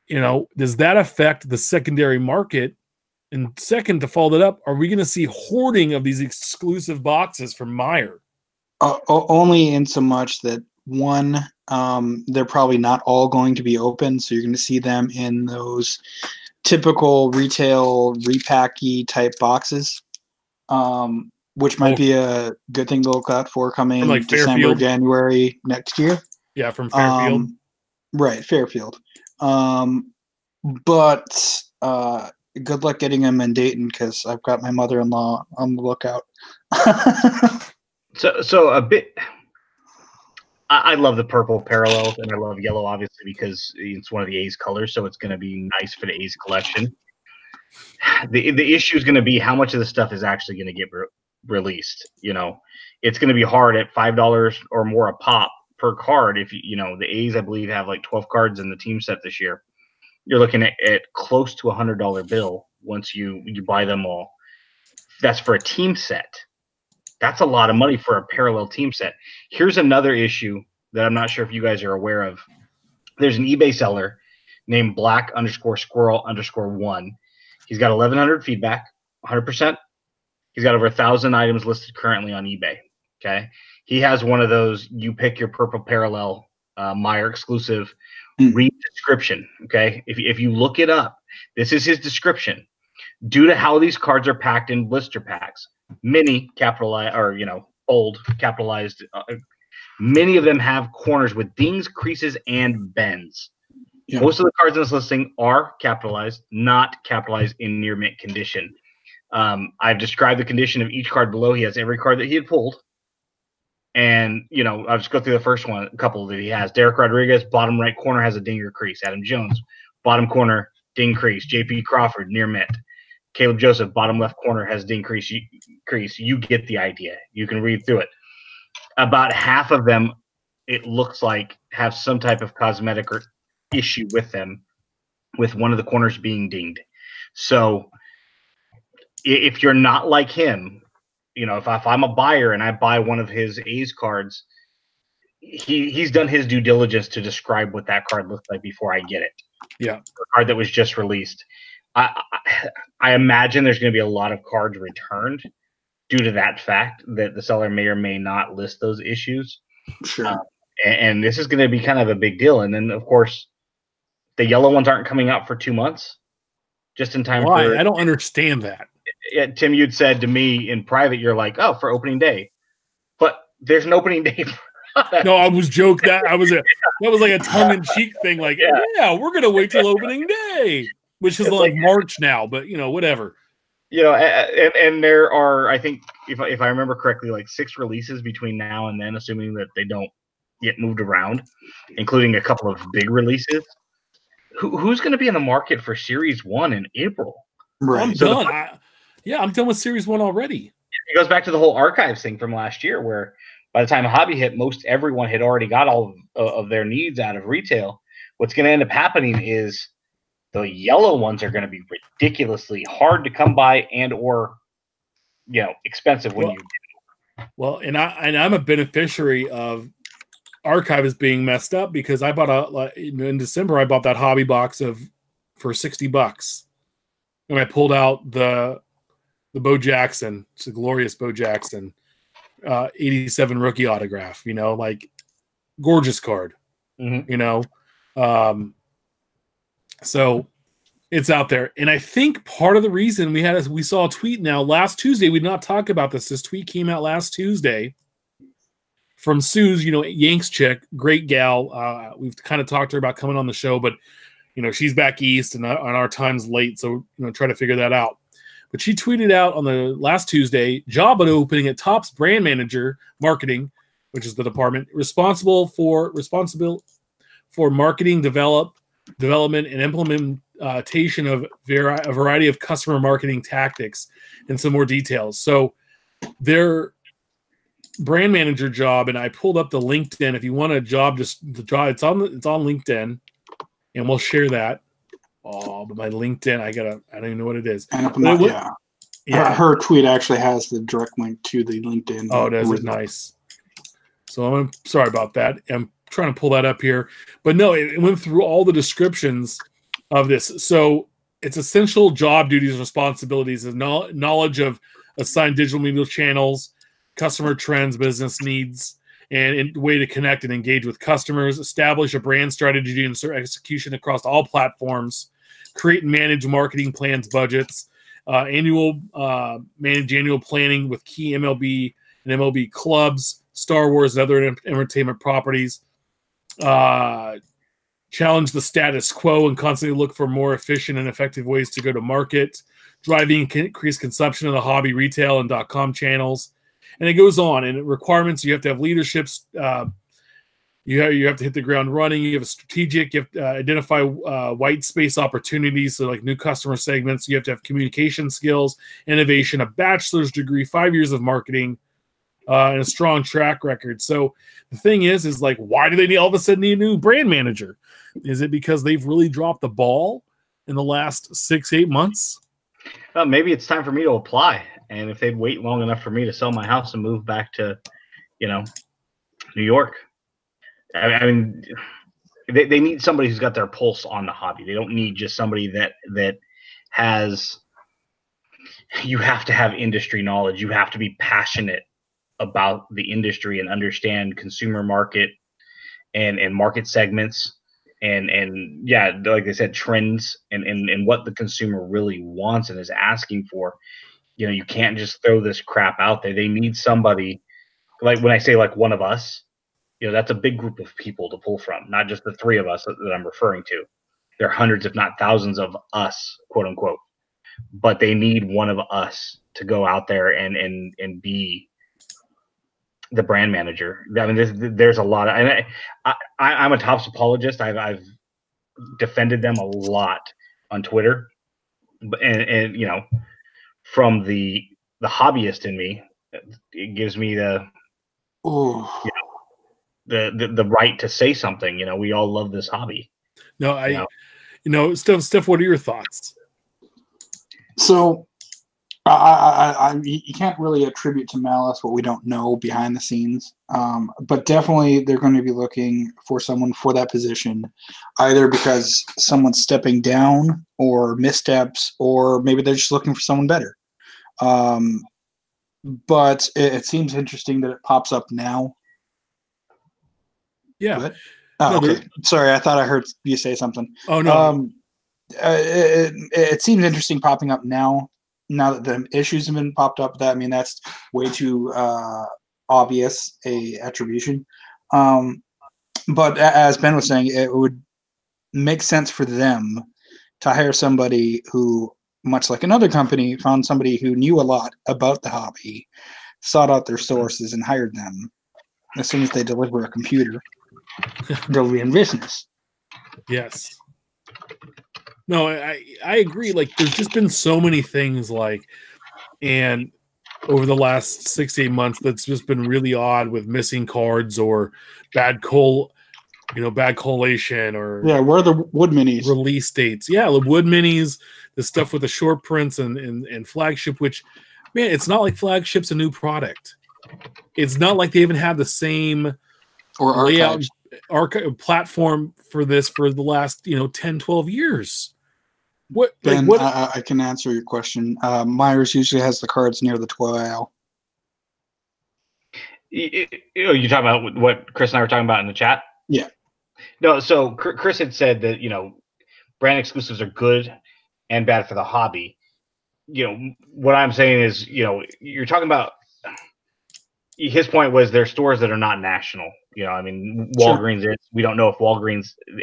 does that affect the secondary market? And second, to follow that up, are we going to see hoarding of these exclusive boxes from Meyer? Only in so much that one, they're probably not all going to be open, so you're going to see them in those typical retail repacky type boxes, which might be a good thing to look out for coming like December, Fairfield? January next year. Yeah, from Fairfield. Right, Fairfield. But good luck getting them in Dayton because I've got my mother-in-law on the lookout. So a bit. I love the purple parallels, and I love yellow, obviously, because it's one of the A's colors, so it's going to be nice for the A's collection. The issue is going to be how much of the stuff is actually going to get released. It's going to be hard at $5 or more a pop per card. If the A's, I believe, have like 12 cards in the team set this year. You're looking at close to $100 bill once you buy them all. That's for a team set. That's a lot of money for a parallel team set. Here's another issue that I'm not sure if you guys are aware of. There's an eBay seller named Black_Squirrel_1. He's got 1,100 feedback, 100%. He's got over 1,000 items listed currently on eBay. Okay, he has one of those. You pick your purple parallel Meyer exclusive. Read description. Okay, if you look it up, this is his description. Due to how these cards are packed in blister packs, many capitalized or bold capitalized, many of them have corners with dings, creases, and bends. Yeah. Most of the cards in this listing are capitalized, not capitalized in near mint condition. I've described the condition of each card below. He has every card that he had pulled. And, I'll just go through the first one, a couple that he has. Derek Rodriguez, bottom right corner, has a ding or crease. Adam Jones, bottom corner, ding crease. J.P. Crawford, near mint. Caleb Joseph, bottom left corner, has ding crease. You get the idea. You can read through it. About half of them, it looks like, have some type of cosmetic or issue with them, with one of the corners being dinged. So if you're not like him, if I'm a buyer and I buy one of his A's cards, he's done his due diligence to describe what that card looks like before I get it. Yeah. The card that was just released. I imagine there's going to be a lot of cards returned due to that fact that the seller may or may not list those issues. Sure. And this is going to be kind of a big deal. And then, of course, the yellow ones aren't coming out for 2 months, just in time. Why? I don't understand that. Yeah, Tim, you'd said to me in private, you're like, oh, for opening day. But there's an opening day. No, I was joking. That was like a tongue-in-cheek thing. Like, yeah, we're going to wait till opening day. Which is like March now, but whatever. And there are, I think, if I remember correctly, like 6 releases between now and then, assuming that they don't get moved around, including a couple of big releases. Who's going to be in the market for Series 1 in April? Right. I'm done. I'm done with Series 1 already. It goes back to the whole archives thing from last year, where by the time Hobby hit, most everyone had already got all of their needs out of retail. What's going to end up happening is the yellow ones are going to be ridiculously hard to come by and or expensive when you do. Well, and I'm a beneficiary of archives being messed up because I bought in December I bought that hobby box for $60, and I pulled out the Bo Jackson. It's a glorious Bo Jackson 87 rookie autograph. Like gorgeous card. Mm-hmm. So it's out there. And I think part of the reason we saw a tweet now last Tuesday, we did not talk about this. This tweet came out last Tuesday from Sue's, Yanks chick, great gal. We've kind of talked to her about coming on the show, but she's back east and our time's late. So, try to figure that out. But she tweeted out on the last Tuesday, job opening at Topps brand manager marketing, which is the department responsible for marketing, development and implementation of a variety of customer marketing tactics and some more details. So their brand manager job, and I pulled up the LinkedIn. If you want a job, just the job, it's on LinkedIn, and we'll share that. Oh, but my LinkedIn, I don't even know what it is. Her tweet actually has the direct link to the LinkedIn. Oh, does it? Nice. So I'm sorry about that. I'm trying to pull that up here. But no, it went through all the descriptions of this. So it's essential job duties and responsibilities is knowledge of assigned digital media channels, customer trends, business needs, and a way to connect and engage with customers, establish a brand strategy and execution across all platforms, create and manage marketing plans, budgets, manage annual planning with key MLB and MLB clubs, Star Wars and other entertainment properties, challenge the status quo and constantly look for more efficient and effective ways to go to market, driving increased consumption of the hobby retail and .com channels. And it goes on. And requirements, you have to have leaderships. You have to hit the ground running. You have a strategic. You have to identify white space opportunities, so like new customer segments. You have to have communication skills, innovation, a bachelor's degree, 5 years of marketing, and a strong track record. So the thing is like, why do they all of a sudden need a new brand manager? Is it because they've really dropped the ball in the last 6-8 months? Maybe it's time for me to apply. And if they'd wait long enough for me to sell my house and move back to, New York, I mean, they need somebody who's got their pulse on the hobby. They don't need just somebody that has. You have to have industry knowledge. You have to be passionate about the industry and understand consumer market and market segments and yeah, like I said, trends and what the consumer really wants and is asking for. You can't just throw this crap out there. They need somebody, like when I say like one of us, that's a big group of people to pull from, not just the three of us that I'm referring to. There are hundreds, if not thousands of us, quote unquote, but they need one of us to go out there and be the brand manager. I mean, there's a lot of, and I'm a Topps apologist. I've defended them a lot on Twitter, and from the hobbyist in me, it gives me the right to say something. We all love this hobby. No, Steph, what are your thoughts? So you can't really attribute to malice what we don't know behind the scenes, but definitely they're going to be looking for someone for that position, either because someone's stepping down or missteps, or maybe they're just looking for someone better. But it seems interesting that it pops up now. Yeah. Okay. Sorry, I thought I heard you say something. Oh, no. It seems interesting popping up now that the issues have been popped up. That's way too obvious a attribution. But as Ben was saying, it would make sense for them to hire somebody who, much like another company, found somebody who knew a lot about the hobby, sought out their sources, and hired them. As soon as they deliver a computer, they'll be in business. Yes. No, I agree. Like, there's just been so many things, and over the last 6-8 months, that's just been really odd with missing cards or bad collation or where are the wood minis release dates? Yeah, the wood minis, the stuff with the short prints and flagship. Which, man, it's not like flagship's a new product. It's not like they even have the same or layout platform for this for the last 10-12 years. What, Ben, I can answer your question. Myers usually has the cards near the toy aisle. You talking about what Chris and I were talking about in the chat? Yeah. No, so Chris had said that brand exclusives are good and bad for the hobby. What I'm saying is, you're talking about. His point was there's stores that are not national. Walgreens. Sure. We don't know if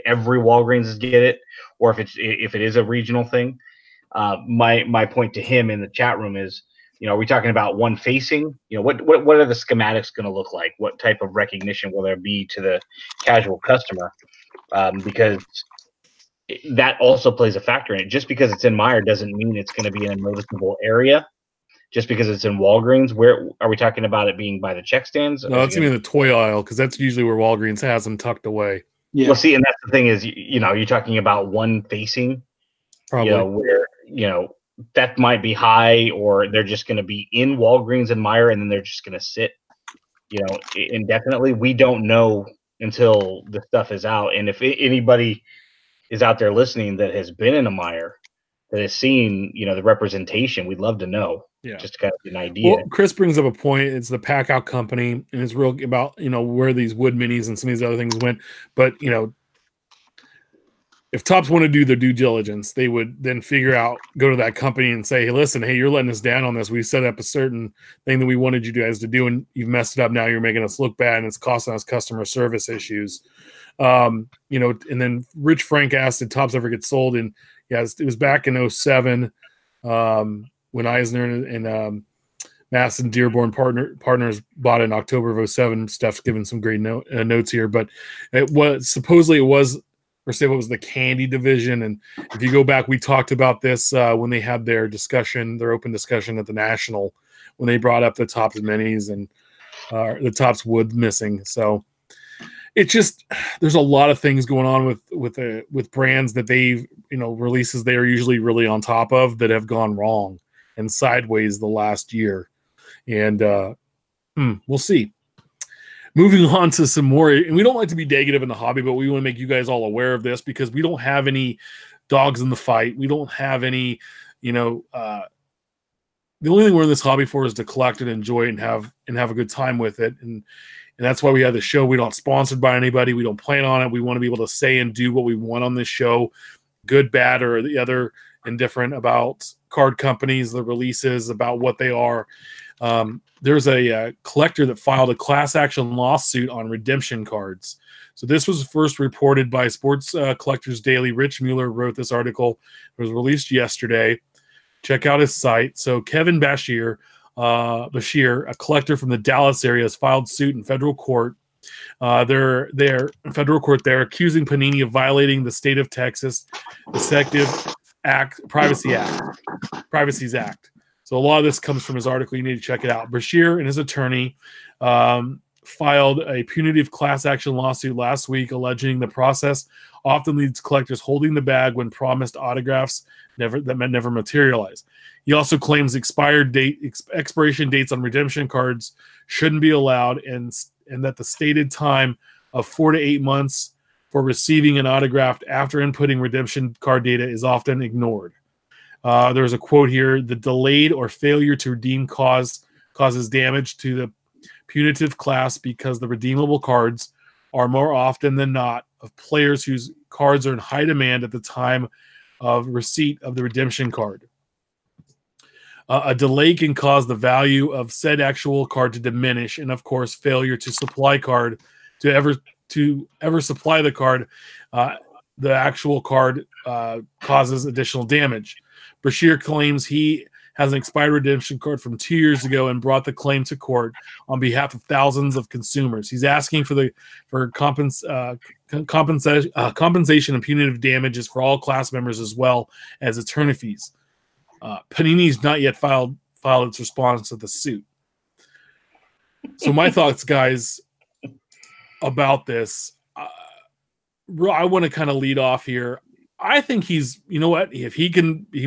every Walgreens get it, or if it is a regional thing. My point to him in the chat room is, are we talking about one facing? What are the schematics going to look like? What type of recognition will there be to the casual customer? Because that also plays a factor in it. Just because it's in Meijer doesn't mean it's going to be in a noticeable area. Just because it's in Walgreens, where are we talking about it being by the check stands? No, it's going to be the toy aisle, because that's usually where Walgreens has them tucked away. Yeah. Well, see, and that's the thing is, you're talking about one facing, probably, where that might be high, or they're just going to be in Walgreens and Meijer, and then they're just going to sit, indefinitely. We don't know until the stuff is out. And if anybody is out there listening that has been in a Meijer, that has seen, the representation, we'd love to know. Yeah. Just to kind of get an idea. Well, Chris brings up a point. It's the pack out company, and it's real about, where these wood minis and some of these other things went. But, if Topps want to do their due diligence, they would then go to that company and say, hey, listen, you're letting us down on this. We set up a certain thing that we wanted you guys to do, and you've messed it up. Now you're making us look bad, and it's costing us customer service issues. And then Rich Frank asked, did Topps ever get sold? And yes, it was back in 2007 when Eisner and Mass and Dearborn partners bought it in October of 2007. Steph's given some great notes here, but it was the candy division. And if you go back, we talked about this when they had their open discussion at the National, when they brought up the Topps minis and the Topps wood missing. So it's just, there's a lot of things going on with brands that they've, releases they are usually really on top of that have gone wrong and sideways the last year. And we'll see. Moving on to some more, and we don't like to be negative in the hobby, but we want to make you guys all aware of this because we don't have any dogs in the fight. We don't have any, the only thing we're in this hobby for is to collect and enjoy it and have a good time with it. And that's why we have the show. We're not sponsored by anybody. We don't plan on it. We want to be able to say and do what we want on this show, good, bad, or the other indifferent about card companies, the releases, about what they are. There's a collector that filed a class action lawsuit on redemption cards. So this was first reported by Sports Collectors Daily. Rich Mueller wrote this article. It was released yesterday. Check out his site. So Kevin Bashir, a collector from the Dallas area, has filed suit in federal court. They're in federal court. They're accusing Panini of violating the state of Texas Deceptive Privacies Act. So a lot of this comes from his article. You need to check it out. Bashir and his attorney filed a punitive class action lawsuit last week alleging the process often leads collectors holding the bag when promised autographs that never materialize. He also claims expiration dates on redemption cards shouldn't be allowed and that the stated time of 4 to 8 months for receiving an autograph after inputting redemption card data is often ignored. There's a quote here: the delayed or failure to redeem causes damage to the punitive class because the redeemable cards are more often than not of players whose cards are in high demand at the time of receipt of the redemption card. A delay can cause the value of said actual card to diminish, and of course, failure to supply card to ever supply the card, the actual card causes additional damage. Bashir claims he has an expired redemption card from 2 years ago and brought the claim to court on behalf of thousands of consumers. He's asking for compensation and punitive damages for all class members as well as attorney fees. Panini's not yet filed its response to the suit. So my thoughts, guys, about this, I want to kind of lead off here. I think he's, you know what, if he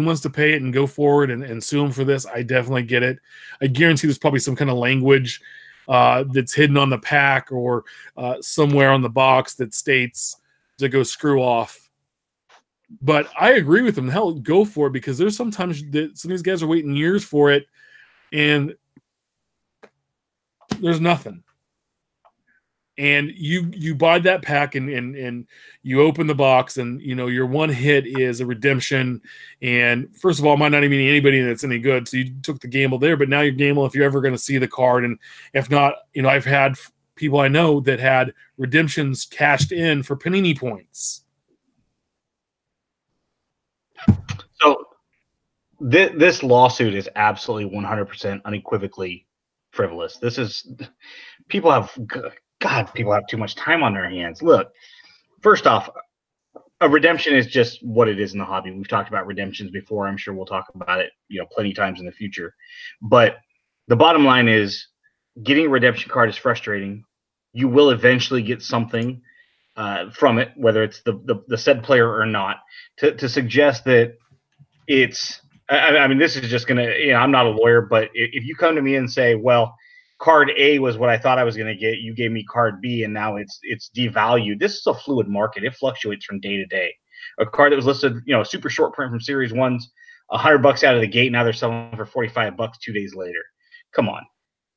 wants to pay it and go forward and sue him for this, I definitely get it. I guarantee there's probably some kind of language that's hidden on the pack or somewhere on the box that states to go screw off. But I agree with him. Hell, go for it, because there's sometimes that some of these guys are waiting years for it and there's nothing. And you buy that pack and you open the box and, you know, your one hit is a redemption. And first of all, it might not even be anybody that's any good. So you took the gamble there, but now you're gambling if you're ever going to see the card. And if not, you know, I've had people I know that had redemptions cashed in for Panini points. So this lawsuit is absolutely 100% unequivocally frivolous. This is, people have too much time on their hands. Look, first off, a redemption is just what it is in the hobby. We've talked about redemptions before. I'm sure we'll talk about it, you know, plenty of times in the future. But the bottom line is, getting a redemption card is frustrating. You will eventually get something from it, whether it's the said player or not. To suggest that it's I mean, this is just gonna. I'm not a lawyer, but if you come to me and say, "Well, card A was what I thought I was gonna get. You gave me card B, and now it's devalued." This is a fluid market. It fluctuates from day to day. A card that was listed, super short print from Series 1's, $100 out of the gate. Now they're selling for $45 2 days later. Come on.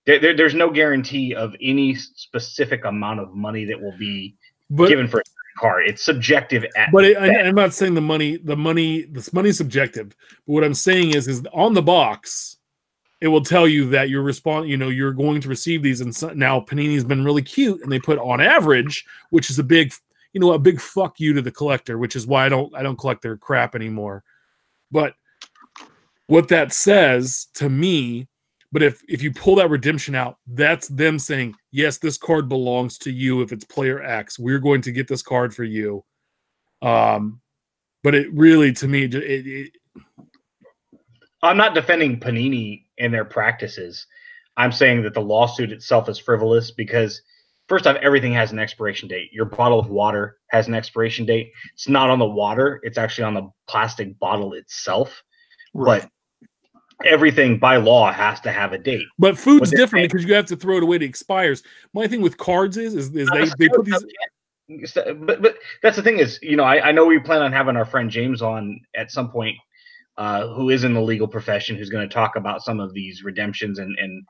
There's no guarantee of any specific amount of money that will be given for a card. It's subjective I'm not saying this money's subjective. But what I'm saying is on the box, it will tell you that you're going to receive these. And now Panini's been really cute, and they put on average, which is a big fuck you to the collector, which is why I don't collect their crap anymore. But what that says to me, but if you pull that redemption out, that's them saying, yes, this card belongs to you. If it's player X, we're going to get this card for you. But it really, to me, I'm not defending Panini and their practices. I'm saying that the lawsuit itself is frivolous because, first off, everything has an expiration date. Your bottle of water has an expiration date. It's not on the water. It's actually on the plastic bottle itself. Right. But everything by law has to have a date. But food's different because you have to throw it away. It expires. My thing with cards is they put these. But that's the thing is, I know we plan on having our friend James on at some point, who is in the legal profession, who's going to talk about some of these redemptions and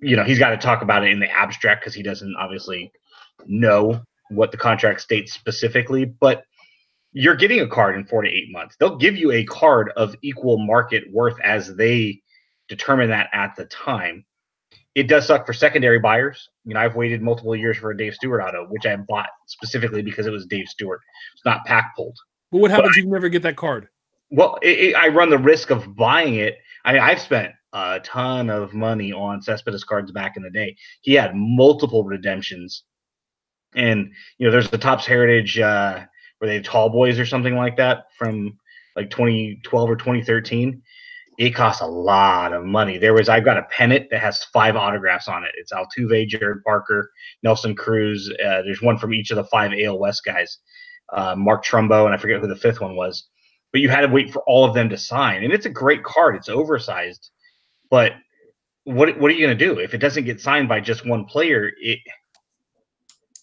he's got to talk about it in the abstract because he doesn't obviously know what the contract states specifically. But you're getting a card in 4 to 8 months. They'll give you a card of equal market worth as they determine that at the time. It does suck for secondary buyers. I've waited multiple years for a Dave Stewart auto, which I bought specifically because it was Dave Stewart. It's not pack pulled. But what happens if you never get that card? Well, I run the risk of buying it. I've spent a ton of money on Cespedes cards back in the day. He had multiple redemptions. And, there's the Topps Heritage were they Tall Boys or something like that from like 2012 or 2013. It costs a lot of money. I've got a pennant that has 5 autographs on it. It's Altuve, Jared Parker, Nelson Cruz. There's one from each of the 5 AL West guys, Mark Trumbo, and I forget who the 5th one was. But you had to wait for all of them to sign. And it's a great card. It's oversized. But what are you going to do? If it doesn't get signed by just one player,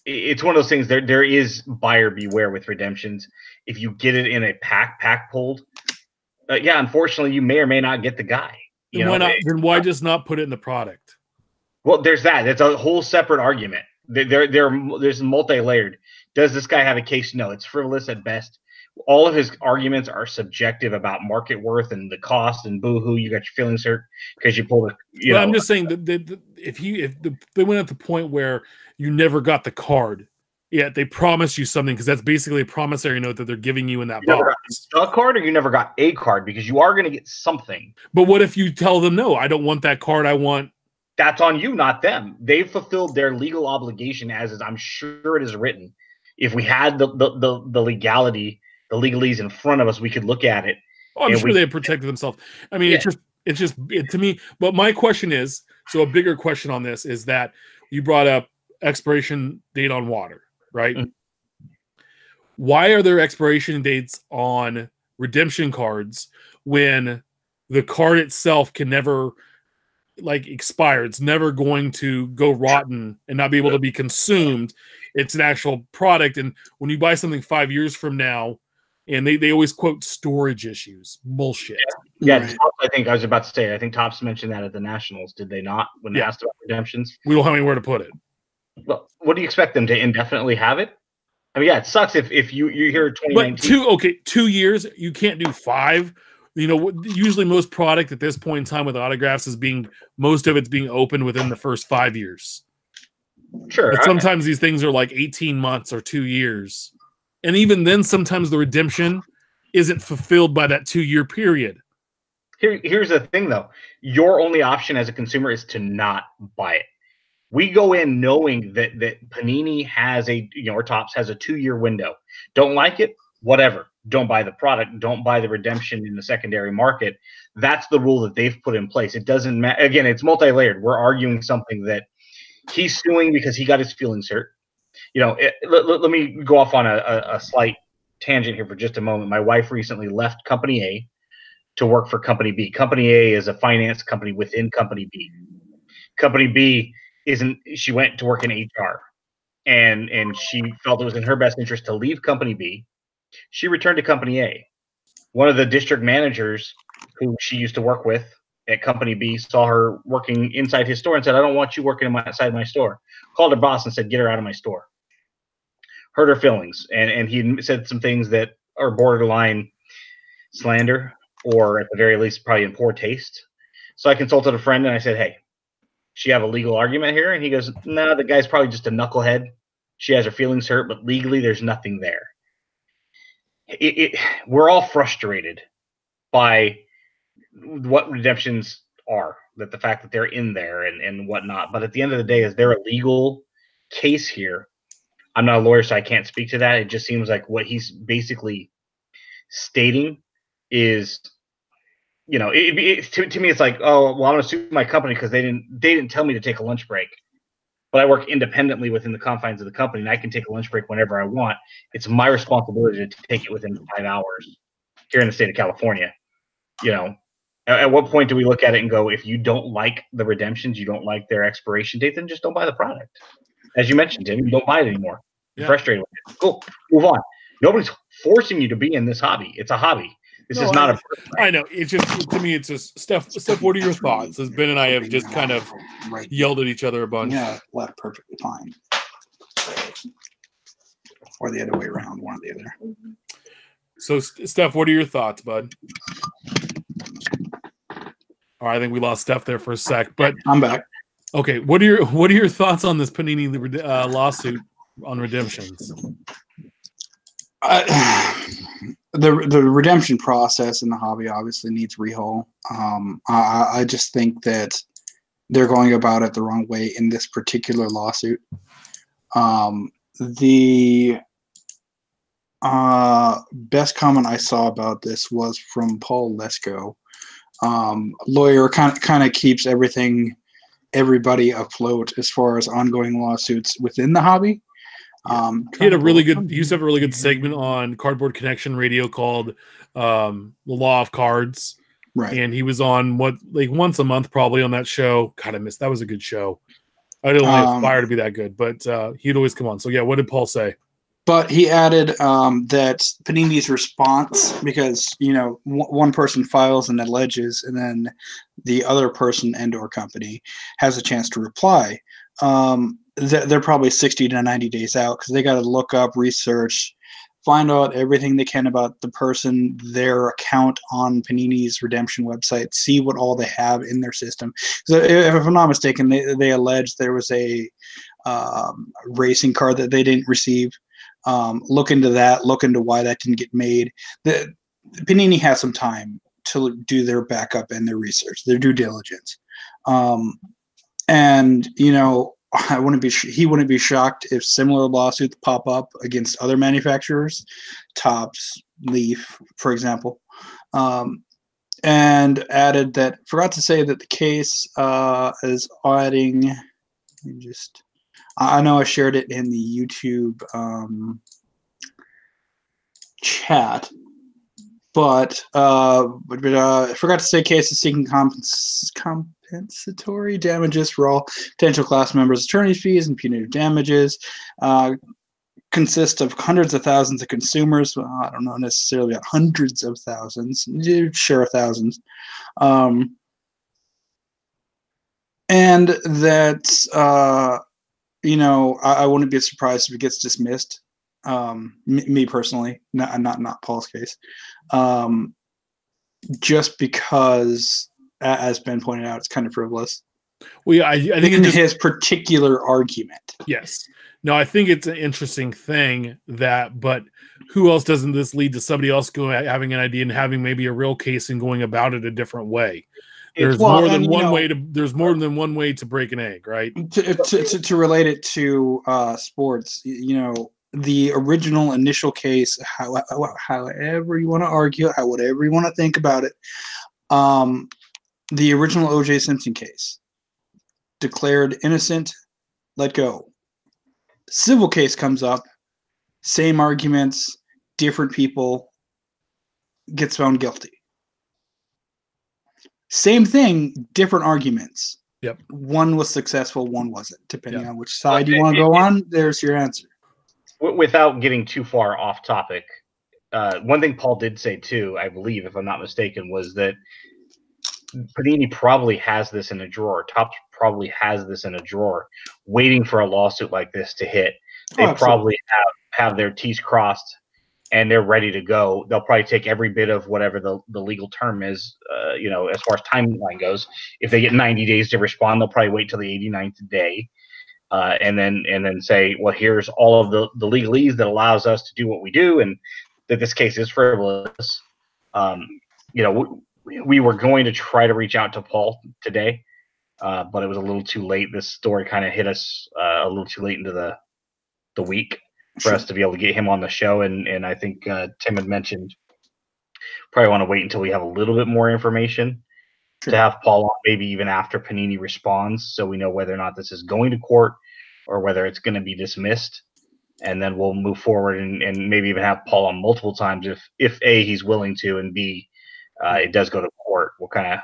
it's one of those things. There is buyer beware with redemptions. If you get it in a pack pulled, unfortunately, you may or may not get the guy. Then why just not put it in the product? Well, there's that. That's a whole separate argument. There's multi-layered. Does this guy have a case? No, it's frivolous at best. All of his arguments are subjective about market worth and the cost, and boo-hoo, you got your feelings hurt because you pulled a. I'm just saying that if they went at the point where you never got the card, yet they promised you something, because that's basically a promissory note that they're giving you in that box. A card, or you never got a card, because you are going to get something. But what if you tell them, no, I don't want that card, I want. That's on you, not them. They've fulfilled their legal obligation, as is, I'm sure it is written. If we had the legality, the legalese in front of us, we could look at it. Oh, I'm sure they protected themselves. I mean, it's just to me. But my question is, so a bigger question on this is that you brought up expiration date on water, right? Mm-hmm. Why are there expiration dates on redemption cards when the card itself can never expire? It's never going to go rotten and not be able to be consumed. It's an actual product. And when you buy something 5 years from now, and they always quote storage issues. Bullshit. Yeah, right. I think Topps mentioned that at the Nationals, did they not, when they asked about redemptions? We don't have anywhere to put it. Well, what do you expect them to indefinitely have it? I mean, it sucks if you're here 2019. But 2 years, you can't do 5. Usually most product at this point in time with autographs most of it's being opened within the first 5 years. Sure. But sometimes these things are like 18 months or 2 years. And even then, sometimes the redemption isn't fulfilled by that 2-year period. Here's the thing, though. Your only option as a consumer is to not buy it. We go in knowing that Panini has or Topps has a 2-year window. Don't like it? Whatever. Don't buy the product. Don't buy the redemption in the secondary market. That's the rule that they've put in place. It doesn't matter. Again, it's multi-layered. We're arguing something that he's suing because he got his feelings hurt. Let me go off on a slight tangent here for just a moment. My wife recently left Company A to work for Company B. Company A is a finance company within Company B. Company B isn't. She went to work in HR, and she felt it was in her best interest to leave Company B. She returned to Company A. One of the district managers who she used to work with at Company B saw her working inside his store and said, "I don't want you working inside my store." Called her boss and said, "Get her out of my store." Hurt her feelings, and he said some things that are borderline slander, or at the very least, probably in poor taste. So I consulted a friend and I said, "Hey, she have a legal argument here?" And he goes, "No, the guy's probably just a knucklehead. She has her feelings hurt, but legally, there's nothing there." We're all frustrated by what redemptions are, that the fact that they're in there and whatnot. But at the end of the day, is there a legal case here? I'm not a lawyer, so I can't speak to that. It just seems like what he's basically stating is, to me, it's like, oh, well, I'm going to sue my company because they didn't tell me to take a lunch break. But I work independently within the confines of the company, and I can take a lunch break whenever I want. It's my responsibility to take it within 5 hours here in the state of California. At what point do we look at it and go, if you don't like the redemptions, you don't like their expiration date, then just don't buy the product. As you mentioned, Tim, you don't buy it anymore. You're frustrated with it. Cool. Move on. Nobody's forcing you to be in this hobby. It's a hobby. This is not a. I know. It's just, to me, it's just Steph. What are your thoughts? As Ben and I have just kind of yelled at each other a bunch. Yeah, left perfectly fine. Or the other way around, one or the other. So, Steph, what are your thoughts, bud? All right, I think we lost Steph there for a sec, but I'm back. Okay, what are your thoughts on this Panini lawsuit on redemptions? The redemption process in the hobby obviously needs rehaul. I just think that they're going about it the wrong way in this particular lawsuit. The best comment I saw about this was from Paul Lesko. Lawyer kind of keeps everybody afloat as far as ongoing lawsuits within the hobby. He used to have a really good segment on Cardboard Connection Radio called The Law of Cards. Right. And he was on once a month probably on that show. God, I missed that was a good show. I didn't aspire to be that good, but he'd always come on. So yeah, what did Paul say? But he added that Panini's response, because one person files and alleges, and then the other person and/or company has a chance to reply. They're probably 60 to 90 days out because they got to look up, research, find out everything they can about the person, their account on Panini's redemption website, see what all they have in their system. So if I'm not mistaken, they allege there was a racing card that they didn't receive. Look into that. Look into why that didn't get made. Panini has some time to do their backup and their research, their due diligence. He wouldn't be shocked if similar lawsuits pop up against other manufacturers, Topps, Leaf, for example. And added that, forgot to say that the case is adding. I know I shared it in the YouTube chat, but I forgot to say case is seeking compensatory damages for all potential class members' attorney fees and punitive damages. Consist of hundreds of thousands of consumers. Well, I don't know necessarily about hundreds of thousands. Sure, thousands. And that I wouldn't be surprised if it gets dismissed. Me personally, not Paul's case, just because, as Ben pointed out, it's kind of frivolous. Well, yeah, I think in his particular argument. Yes. No, I think it's an interesting thing but who else doesn't this lead to somebody else having an idea and having maybe a real case and going about it a different way? There's more than one way to break an egg, right? To relate it to sports, the original initial case, however you want to argue it, whatever you want to think about it, the original O.J. Simpson case, declared innocent, let go. Civil case comes up, same arguments, different people, gets found guilty. Same thing, different arguments. Yep. One was successful, one wasn't. Depending on which side Well, you want to go on, there's your answer. Without getting too far off topic, one thing Paul did say too, I believe, if I'm not mistaken, was that Panini probably has this in a drawer. Topps probably has this in a drawer, waiting for a lawsuit like this to hit. They probably have their T's crossed, and they're ready to go. They'll probably take every bit of whatever the legal term is, as far as timeline goes. If they get 90 days to respond, they'll probably wait till the 89th day, and then say, well, here's all of the legalese that allows us to do what we do, and that this case is frivolous. We were going to try to reach out to Paul today, but it was a little too late. This story kind of hit us a little too late into the week for us to be able to get him on the show. And I think Tim had mentioned probably want to wait until we have a little bit more information to have Paul on, maybe even after Panini responds, so we know whether or not this is going to court or whether it's going to be dismissed. And then we'll move forward and maybe even have Paul on multiple times if A, he's willing to, and B, it does go to court. We'll kind of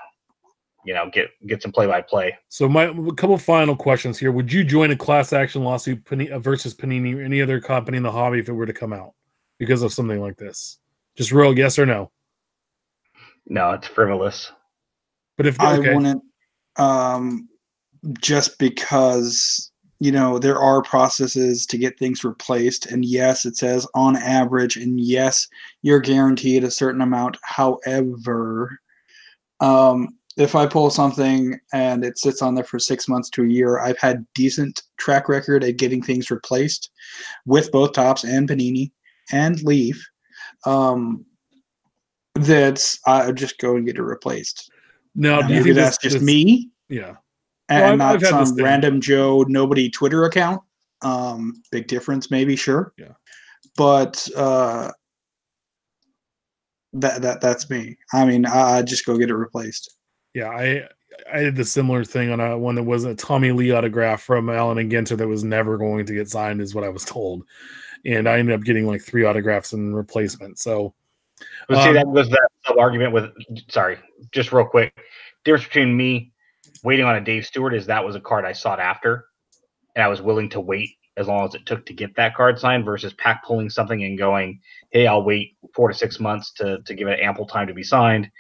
get some play-by-play. So a couple final questions here. Would you join a class action lawsuit versus Panini or any other company in the hobby if it were to come out because of something like this? Just real yes or no? No, it's frivolous. But if I wouldn't, just because there are processes to get things replaced, and yes, it says on average, and yes, you're guaranteed a certain amount. However, if I pull something and it sits on there for 6 months to a year, I've had decent track record at getting things replaced with both Topps and Panini and Leaf. That's I just go and get it replaced. No, do you maybe think that's just me? Yeah. And not some random Joe nobody Twitter account. Big difference, maybe, sure. Yeah. But that's me. I mean, I just go get it replaced. Yeah, I did the similar thing on one that was a Tommy Lee autograph from Allen and Ginter that was never going to get signed, is what I was told. And I ended up getting like 3 autographs in replacement. So see, that was that sub-argument with, sorry, just real quick. Difference between me waiting on a Dave Stewart is that was a card I sought after, and I was willing to wait as long as it took to get that card signed, versus pack pulling something and going, hey, I'll wait 4 to 6 months to give it ample time to be signed.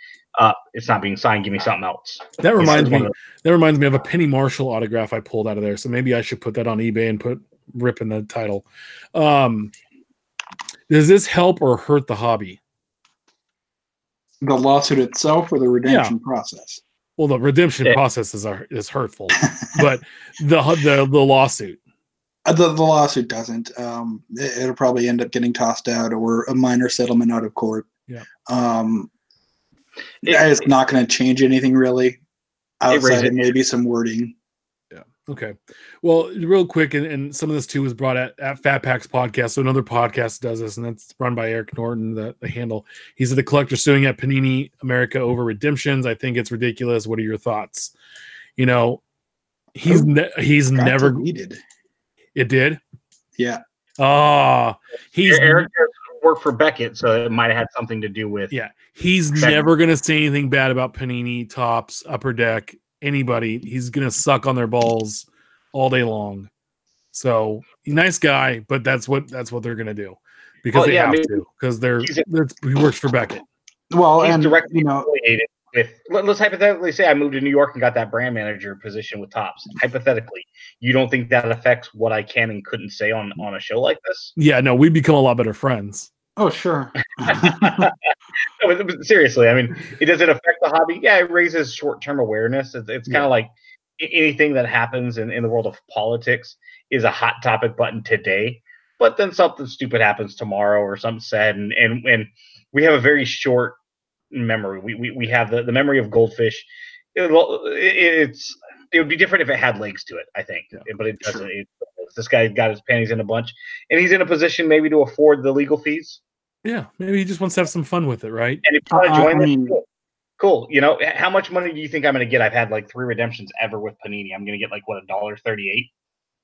It's not being signed. Give me something else. That reminds me of a Penny Marshall autograph I pulled out of there. So maybe I should put that on eBay and put Rip in the title. Does this help or hurt the hobby? The lawsuit itself or the redemption process? Well, the redemption process is hurtful, but the lawsuit. The lawsuit doesn't. It'll probably end up getting tossed out or a minor settlement out of court. Yeah. It's not going to change anything really, outside of maybe some wording. Yeah. Okay. Well, real quick, and some of this too was brought at Fat Packs Podcast. So another podcast does this, and that's run by Eric Norton, the handle. He's the collector suing at Panini America over redemptions. I think it's ridiculous. What are your thoughts? He's never deleted. It did? Yeah. Eric worked for Beckett, so it might have had something to do with. Yeah. He's never going to say anything bad about Panini, Topps, Upper Deck, anybody. He's going to suck on their balls all day long. So nice guy, but that's what they're going to do because they have to, because he works for Beckett. Well, he's and directly affiliated with. Let's hypothetically say I moved to New York and got that brand manager position with Topps. Hypothetically, you don't think that affects what I can and couldn't say on a show like this? Yeah, no, we'd become a lot better friends. Oh, sure. No, but seriously, I mean, does it affect the hobby? Yeah, it raises short-term awareness. It's kind of like anything that happens in the world of politics is a hot topic button today, but then something stupid happens tomorrow or something sad, and we have a very short memory. We have the memory of goldfish. It would be different if it had legs to it, I think, but it doesn't. Sure. This guy got his panties in a bunch, and he's in a position maybe to afford the legal fees. Yeah, maybe he just wants to have some fun with it, right? And if you want to join this, cool. How much money do you think I'm going to get? I've had like 3 redemptions ever with Panini. I'm going to get like $1.38.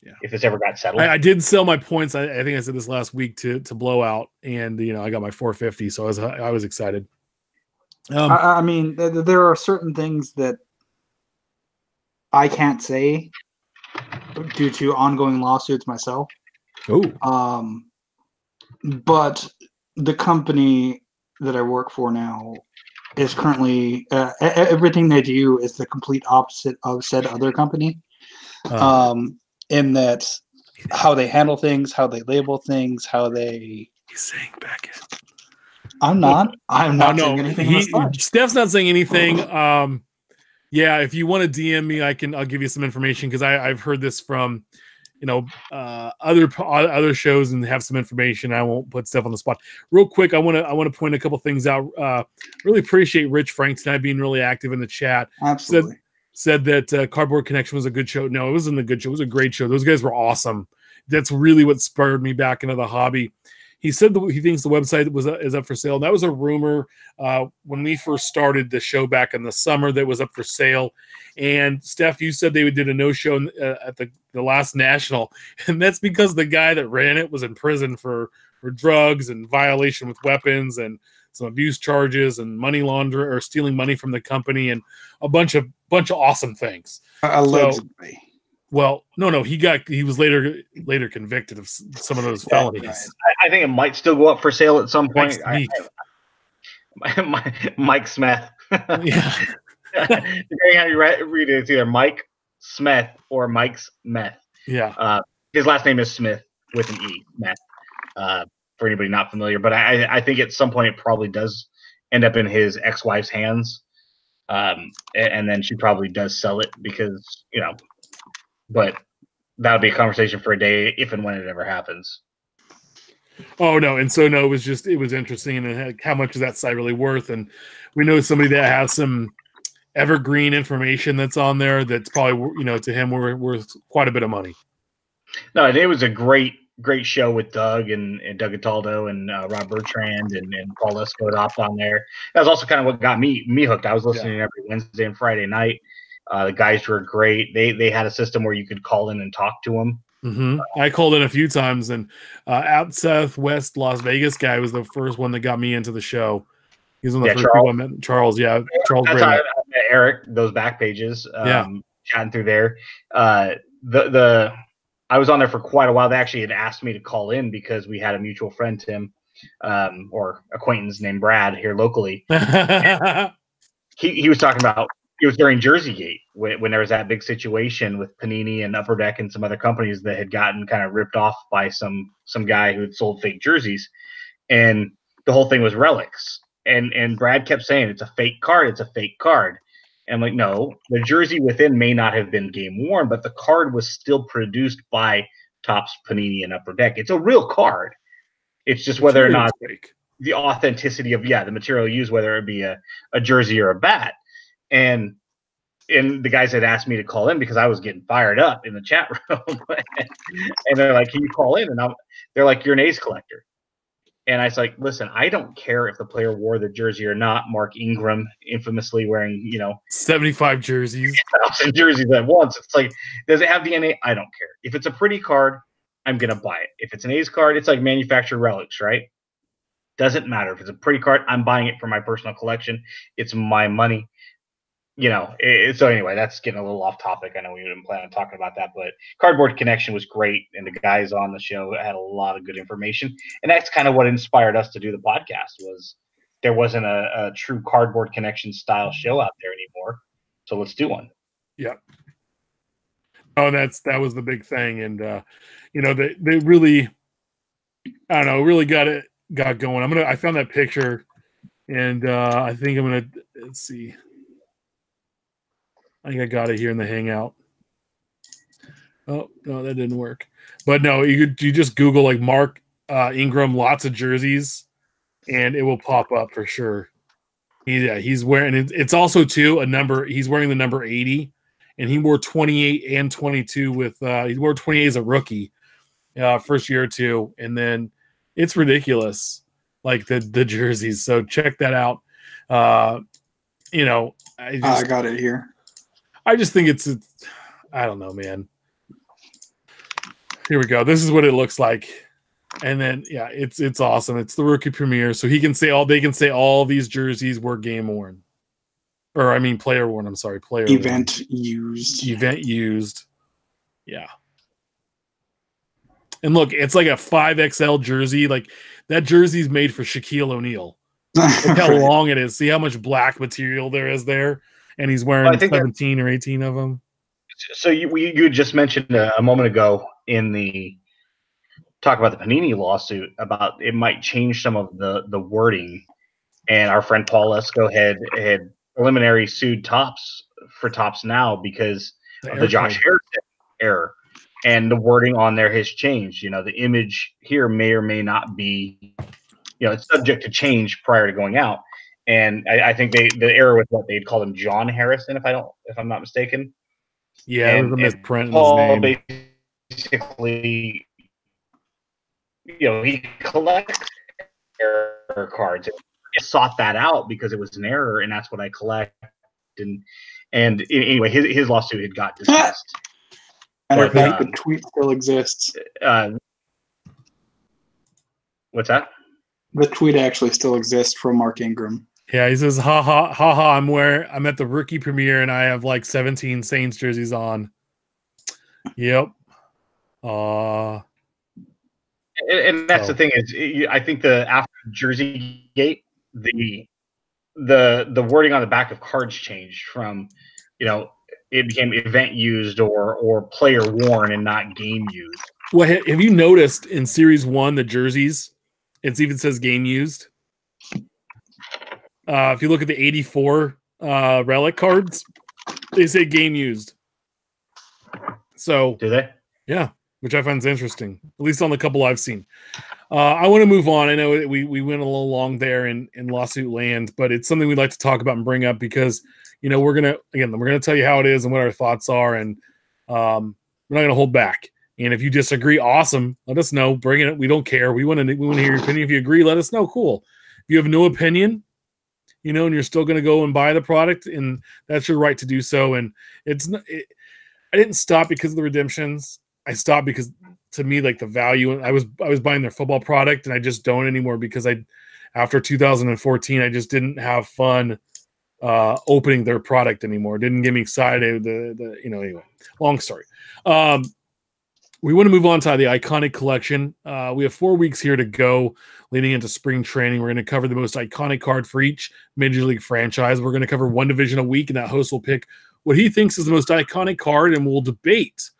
Yeah. If this ever got settled. I did sell my points. I think I said this last week to Blowout, and I got my $4.50, so I was excited. I mean, there are certain things that I can't say due to ongoing lawsuits myself. Oh, But the company that I work for now is currently everything they do is the complete opposite of said other company. In that how they handle things, how they label things, how they. he's saying back in. I'm not saying No, anything as such. Steph's not saying anything. Yeah, if you want to DM me, I'll give you some information because I've heard this from, other shows and have some information. I won't put stuff on the spot. Real quick, I want to point a couple things out. Really appreciate Rich Frank tonight being really active in the chat. Absolutely. Said that Cardboard Connection was a good show. No, it wasn't a good show. It was a great show. Those guys were awesome. That's really what spurred me back into the hobby. He said that he thinks the website is up for sale. That was a rumor when we first started the show back in the summer that was up for sale. And Steph, you said they did a no-show at the last national, and that's because the guy that ran it was in prison for drugs and violation with weapons and some abuse charges and money laundering or stealing money from the company and a bunch of awesome things. Allegedly. So, well, no, he was later convicted of some of those felonies. I think it might still go up for sale at some point. Mike Smith. Yeah. Depending how you read it, it's either Mike Smith or Mike's Meth. Yeah. His last name is Smith with an E, Smith, for anybody not familiar. But I think at some point it probably does end up in his ex-wife's hands. And then she probably does sell it because, but that would be a conversation for a day if and when it ever happens. Oh, no. And so, no, it was interesting. And how much is that site really worth? And we know somebody that has some evergreen information that's on there that's probably, to him, worth quite a bit of money. No, and it was a great show with Doug and Doug Cataldo and Rob Bertrand and Paul Escodop on there. That was also kind of what got me hooked. I was listening every Wednesday and Friday night. The guys were great. They had a system where you could call in and talk to them. Mm-hmm. I called in a few times, and out Southwest Las Vegas guy was the first one that got me into the show. He's one of the first people I met. Charles, yeah. Charles. That's how I met Eric, those back pages, chatting through there. I was on there for quite a while. They actually had asked me to call in because we had a mutual friend, Tim, or acquaintance named Brad here locally. He was talking about, it was during Jerseygate when there was that big situation with Panini and Upper Deck and some other companies that had gotten kind of ripped off by some guy who had sold fake jerseys. And the whole thing was relics. And Brad kept saying, it's a fake card. It's a fake card. And I'm like, no, the jersey within may not have been game worn, but the card was still produced by Topps, Panini, and Upper Deck. It's a real card. It's just whether or not the authenticity of the material used, whether it be a jersey or a bat. And the guys had asked me to call in because I was getting fired up in the chat room. And they're like, can you call in? And they're like, you're an ace collector. And I was like, listen, I don't care if the player wore the jersey or not. Mark Ingram infamously wearing, 75 jerseys. 1,000 jerseys at once. It's like, does it have DNA? I don't care. If it's a pretty card, I'm going to buy it. If it's an ace card, it's like manufactured relics, right? Doesn't matter. If it's a pretty card, I'm buying it for my personal collection. It's my money. So anyway, that's getting a little off topic. I know we didn't plan on talking about that, but Cardboard Connection was great, and the guys on the show had a lot of good information, and that's kind of what inspired us to do the podcast. Was there wasn't a true Cardboard Connection style show out there anymore, so let's do one. Yeah. Oh, that was the big thing, and they really, I don't know, really got going. I found that picture, and I think I'm gonna let's see. I think I got it here in the Hangout. Oh, no, that didn't work. But no, you just Google like Mark Ingram, lots of jerseys, and it will pop up for sure. He's wearing it's also too a number. He's wearing the number 80, and he wore 28 and 22 with he wore 28 as a rookie, first year or two, and then it's ridiculous, like the jerseys. So check that out. I got it here. I just think I don't know, man. Here we go. This is what it looks like. And then it's awesome. It's the rookie premiere, so they can say all these jerseys were game worn, or I mean player worn. I'm sorry, player Event worn. used. Event used. Yeah. And look, it's like a 5XL jersey. Like that jersey's made for Shaquille O'Neal. Look how Right. long it is. See how much black material there is there, and he's wearing 17 or 18 of them. So you just mentioned a moment ago in the talk about the Panini lawsuit about it might change some of the wording, and our friend Paul Esco had preliminary sued Topps for Topps Now because of the Josh Harrison error, and the wording on there has changed. You know, the image here may or may not be, you know, it's subject to change prior to going out. And I think the error was what they'd called him John Harrison, if I'm not mistaken. Yeah, and, there's a misprint in Paul his name. Basically, you know, he collects error cards. He sought that out because it was an error, and that's what I collect. And anyway, his lawsuit had got dismissed. Matter of fact, the tweet still exists. What's that? The tweet actually still exists from Mark Ingram. Yeah, he says, "Ha ha ha ha! I'm at the rookie premiere, and I have like 17 Saints jerseys on." Yep. And that's the thing is, I think after Jersey Gate, the wording on the back of cards changed from, you know, it became event used or player worn and not game used. Well, have you noticed in Series 1 the jerseys? It even says game used. If you look at the 84 relic cards, they say game used. So do they? Yeah, which I find interesting, at least on the couple I've seen. I want to move on. I know we went a little long there in lawsuit land, but it's something we'd like to talk about and bring up because, you know, we're gonna tell you how it is and what our thoughts are, and we're not gonna hold back. And if you disagree, awesome, let us know. Bring it. We don't care. We want to hear your opinion. If you agree, let us know. Cool. If you have no opinion, you know, and you're still going to go and buy the product, and that's your right to do so. And I didn't stop because of the redemptions. I stopped because, to me, like the value. I was buying their football product, and I just don't anymore because after 2014, I just didn't have fun opening their product anymore. It didn't get me excited. Anyway, long story. We want to move on to the iconic collection. We have 4 weeks here to go leading into spring training. We're going to cover the most iconic card for each Major League franchise. We're going to cover one division a week, and that host will pick what he thinks is the most iconic card, and we'll debate.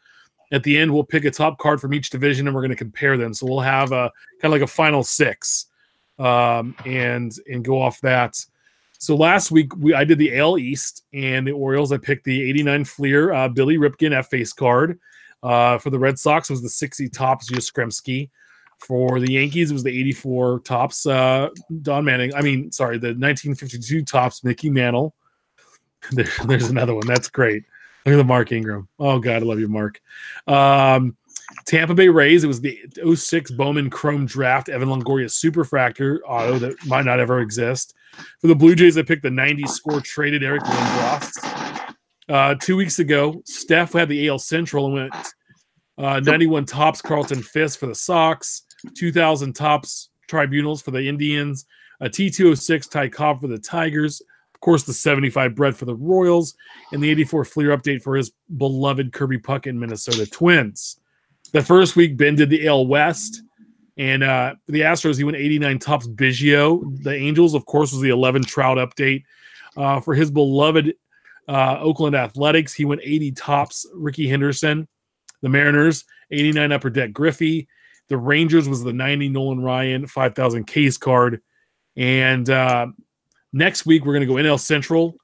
At the end, we'll pick a top card from each division, and we're going to compare them. So we'll have a kind of like a final six and go off that. So last week, I did the AL East and the Orioles. I picked the 89 Fleer Billy Ripken F-face card. For the Red Sox, it was the 60 Topps Yastrzemski. For the Yankees, it was the 84 Topps Don Manning. The 1952 Topps Mickey Mantle. There's another one. That's great. Look at the Mark Ingram. Oh, God, I love you, Mark. Tampa Bay Rays, it was the 06 Bowman Chrome Draft Evan Longoria Superfractor auto that might not ever exist. For the Blue Jays, I picked the 90 score traded Eric Lindros. 2 weeks ago, Steph had the AL Central and went 91 Topps Carlton Fisk for the Sox, 2000 Topps Tribunals for the Indians, a T206 Ty Cobb for the Tigers, of course, the 75 Brett for the Royals, and the 84 Fleer update for his beloved Kirby Puckett Minnesota Twins. The first week, Ben did the AL West, and for the Astros, he went 89 Topps Biggio. The Angels, of course, was the 11 Trout update. For his beloved Oakland Athletics, he went 80 Topps Ricky Henderson. The Mariners, 89 Upper Deck Griffey. The Rangers was the 90 Nolan Ryan 5,000 case card. And next week, we're going to go NL Central,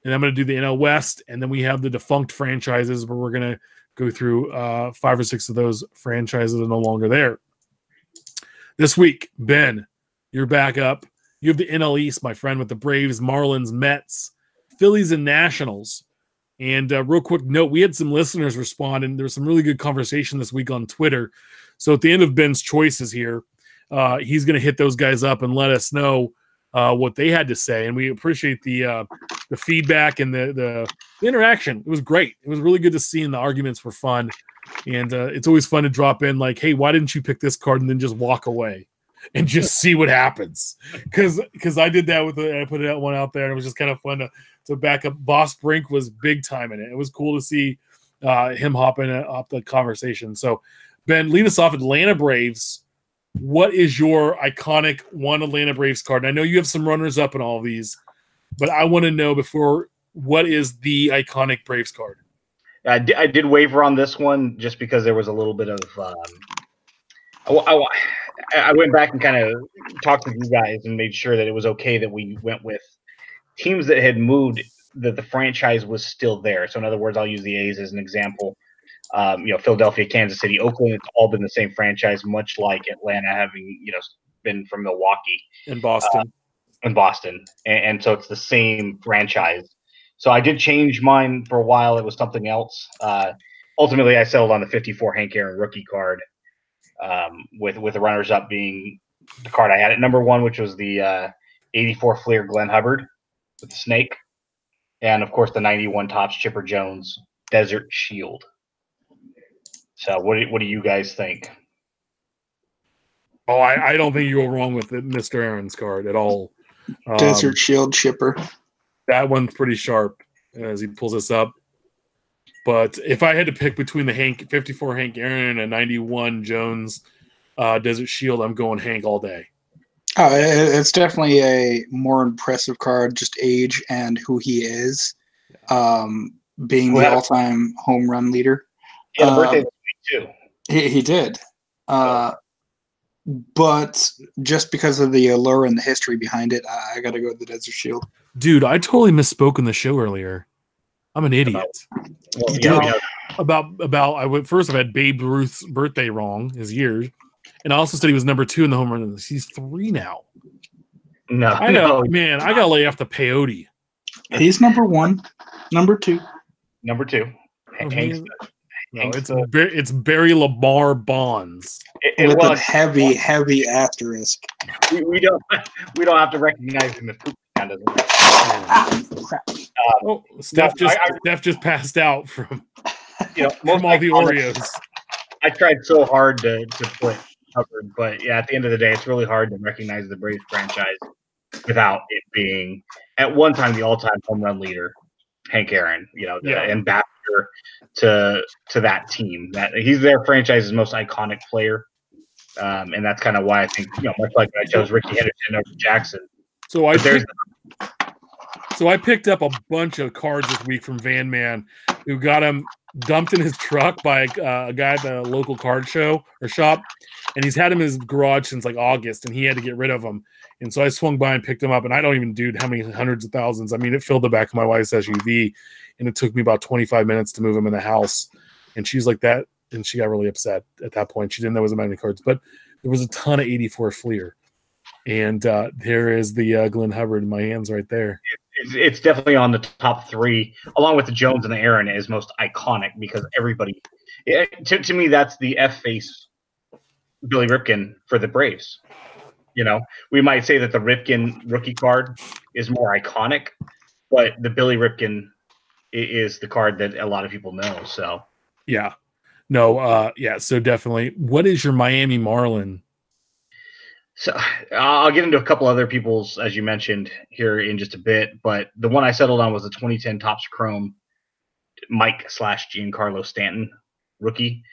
and I'm going to do the NL West, and then we have the defunct franchises where we're going to go through 5 or 6 of those franchises that are no longer there. This week, Ben, you're back up. You have the NL East, my friend, with the Braves, Marlins, Mets, Phillies, and Nationals. And real quick note, we had some listeners respond, and there was some really good conversation this week on Twitter. So at the end of Ben's choices here, he's going to hit those guys up and let us know what they had to say, and we appreciate the feedback and the interaction. It was great. It was really good to see, and the arguments were fun. And it's always fun to drop in like, hey, why didn't you pick this card and then just walk away and just see what happens? Because I did that I put that one out there, and it was just kind of fun to back up. Boss Brink was big time in it. It was cool to see him hop the conversation. So, Ben, lead us off. Atlanta Braves. What is your iconic one Atlanta Braves card? And I know you have some runners up in all of these, but I want to know before, what is the iconic Braves card? I did waver on this one just because there was a little bit of I went back and kind of talked with you guys and made sure that it was okay that we went with teams that had moved, that the franchise was still there. So in other words, I'll use the A's as an example. Philadelphia, Kansas City, Oakland, it's all been the same franchise, much like Atlanta having, been from Milwaukee and Boston. And so it's the same franchise. So I did change mine for a while. It was something else. Ultimately, I settled on the 54 Hank Aaron rookie card, with the runners-up being the card I had at number 1, which was the 84 Fleer Glenn Hubbard with the snake, and, of course, the 91 Topps Chipper Jones Desert Shield. So what do you guys think? Oh, I don't think you go wrong with Mr. Aaron's card at all. Desert Shield Chipper. That one's pretty sharp as he pulls this up. But if I had to pick between the 54 Hank Aaron and a 91 Jones Desert Shield, I'm going Hank all day. It's definitely a more impressive card, just age and who he is, being the all-time home run leader. Yeah, the birthday this week too. He did. But just because of the allure and the history behind it, I got to go with the Desert Shield. Dude, I totally misspoke in the show earlier. I'm an idiot. I've had Babe Ruth's birthday wrong, his years, and I also said he was number 2 in the home run list. He's 3 now. No, I know, man. I gotta lay off the peyote. He's number 1, number 2. Number 2. It's Barry Lamar Bonds. With a heavy asterisk. We don't have to recognize him if Poop Town doesn't. Steph just passed out from from all the Oreos. I tried so hard to put Hubbard, but yeah, at the end of the day, it's really hard to recognize the Braves franchise without it being at one time the all-time home run leader, Hank Aaron. The ambassador to that team. That he's their franchise's most iconic player, and that's kind of why I think much like I chose Ricky Henderson over Jackson. So I picked up a bunch of cards this week from Van Man, who got him dumped in his truck by a guy at the local card show or shop, and he's had him in his garage since like August, and he had to get rid of them. And so I swung by and picked him up, and I don't even do how many hundreds of thousands. I mean, it filled the back of my wife's SUV, and it took me about 25 minutes to move him in the house. And she's like that, and she got really upset at that point. She didn't know it was many cards, but there was a ton of 84 Fleer. And there is the Glenn Hubbard in my hands right there. It's definitely on the top 3, along with the Jones and the Aaron, is most iconic because everybody. To me, that's the F-face Billy Ripken for the Braves. We might say that the Ripken rookie card is more iconic, but the Billy Ripken is the card that a lot of people know. So yeah, no, so definitely. What is your Miami Marlin? So I'll get into a couple other people's, as you mentioned, here in just a bit. But the one I settled on was the 2010 Topps Chrome Mike/Giancarlo Stanton rookie.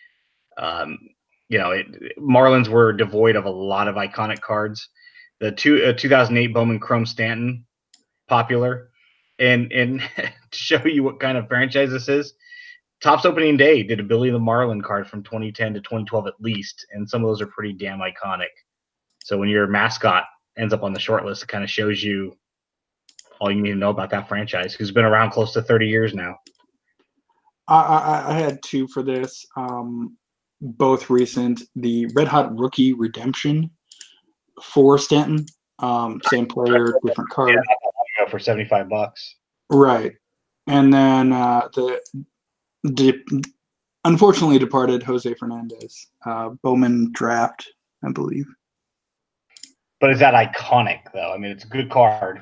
Marlins were devoid of a lot of iconic cards. The 2008 Bowman Chrome Stanton, popular. And to show you what kind of franchise this is, Topps opening day did a Billy the Marlin card from 2010 to 2012 at least. And some of those are pretty damn iconic. So when your mascot ends up on the short list, it kind of shows you all you need to know about that franchise, who's been around close to 30 years now. I had 2 for this, both recent. The Red Hot Rookie Redemption for Stanton, same player, different card. Yeah, for $75. Right. And then the unfortunately departed Jose Fernandez, Bowman draft, I believe. But is that iconic though? I mean, it's a good card.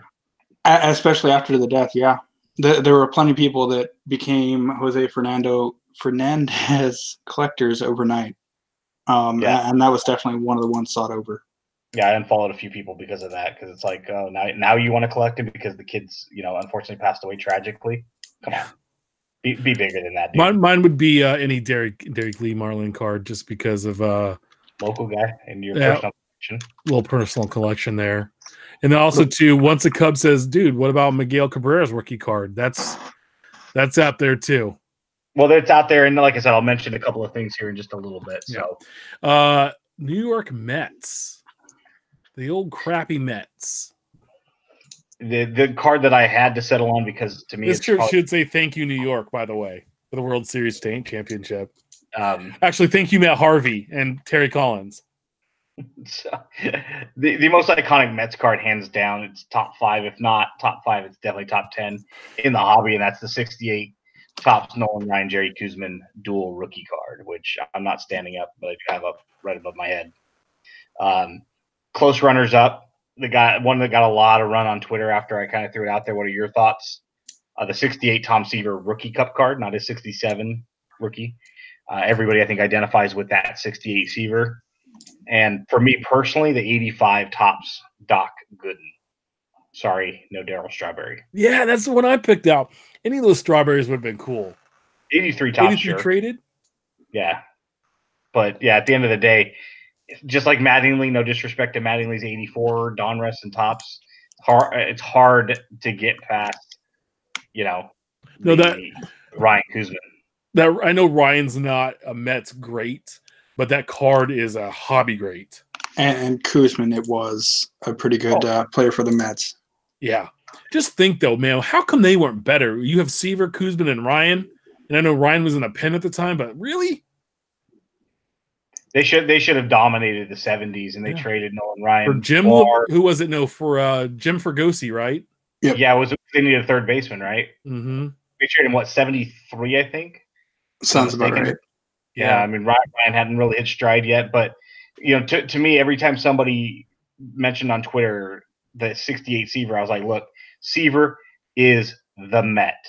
Especially after the death, yeah. There were plenty of people that became Jose Fernandez collectors overnight. And that was definitely one of the ones sought over. Yeah, I unfollowed a few people because of that, because it's like, oh, now you want to collect him because the kids, unfortunately passed away tragically. Come on, be bigger than that, dude. Mine would be any Derek Lee Marlin card, just because of local guy in your personal collection. Little personal collection there. And then also too, once a Cub says, dude, what about Miguel Cabrera's rookie card? That's out there too. Well, it's out there, and like I said, I'll mention a couple of things here in just a little bit. So, New York Mets, the old crappy Mets. The card that I had to settle on, because to me, this should say thank you, New York, by the way, for the World Series championship. Actually, thank you, Matt Harvey and Terry Collins. So, the most iconic Mets card, hands down, it's top 5. If not top 5, it's definitely top 10 in the hobby, and that's the 68 Topps Nolan Ryan Jerry Koosman dual rookie card, which I'm not standing up, but I do have up right above my head. Close runners up, one that got a lot of run on Twitter after I kind of threw it out there. What are your thoughts? The 68 Tom Seaver rookie cup card, not a 67 rookie. Everybody, I think, identifies with that 68 Seaver. And for me personally, the 85 Topps Doc Gooden. Sorry, no Darryl Strawberry. Yeah, that's the one I picked out. Any of those strawberries would have been cool. 83 Topps. 83 sure. Traded? Yeah. But yeah, at the end of the day, just like Mattingly, no disrespect to Mattingly's 84, Donruss and Topps, it's hard to get past, Ryan Koosman. That I know Ryan's not a Mets great, but that card is a hobby great. And Koosman, it was a pretty good player for the Mets. Yeah. Just think, though, man, how come they weren't better? You have Seaver, Koosman, and Ryan. And I know Ryan was in a pen at the time, but really? They should have dominated the 70s, and they traded Nolan Ryan. For Jim, who was it? No, for Jim Fergosi, right? Yep. Yeah, they needed a third baseman, right? Mm-hmm. They traded him, 73, I think? Sounds about right. Yeah, I mean, Ryan hadn't really hit stride yet, but, to me, every time somebody mentioned on Twitter the 68 Seaver, I was like, look, Seaver is the Met.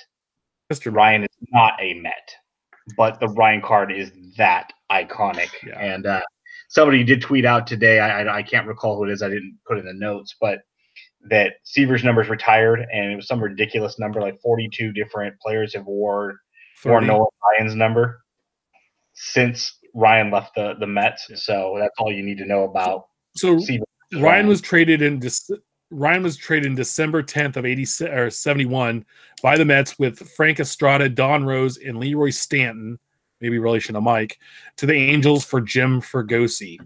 Mr. Ryan is not a Met, but the Ryan card is that iconic. Yeah. And somebody did tweet out today, I can't recall who it is, I didn't put in the notes, but that Seaver's number's retired, and it was some ridiculous number, like 42 different players have worn Nolan Ryan's number since Ryan left the Mets. Yeah. So that's all you need to know about. So Ryan was traded in December 10th of 71 by the Mets with Frank Estrada, Don Rose, and Leroy Stanton, maybe relation to Mike, to the Angels for Jim Fergosi.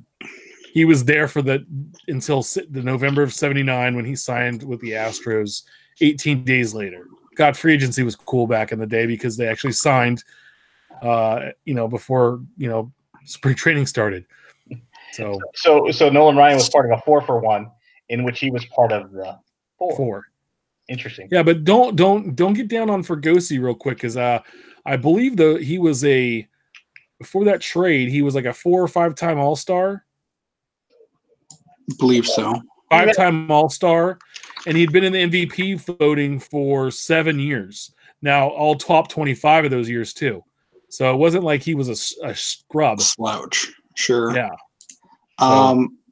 He was there until the November of 79 when he signed with the Astros 18 days later. God, free agency was cool back in the day because they actually signed before spring training started. So Nolan Ryan was part of a 4-for-1 in which he was part of the 4. Interesting. Yeah, but don't get down on Fergosi real quick, because I believe he was before that trade, he was like a 4 or 5 time All-Star. Believe so. 5-time All-Star, and he'd been in the MVP voting for 7 years. Now, all top 25 of those years too. So it wasn't like he was a scrub. Slouch. Sure. Yeah.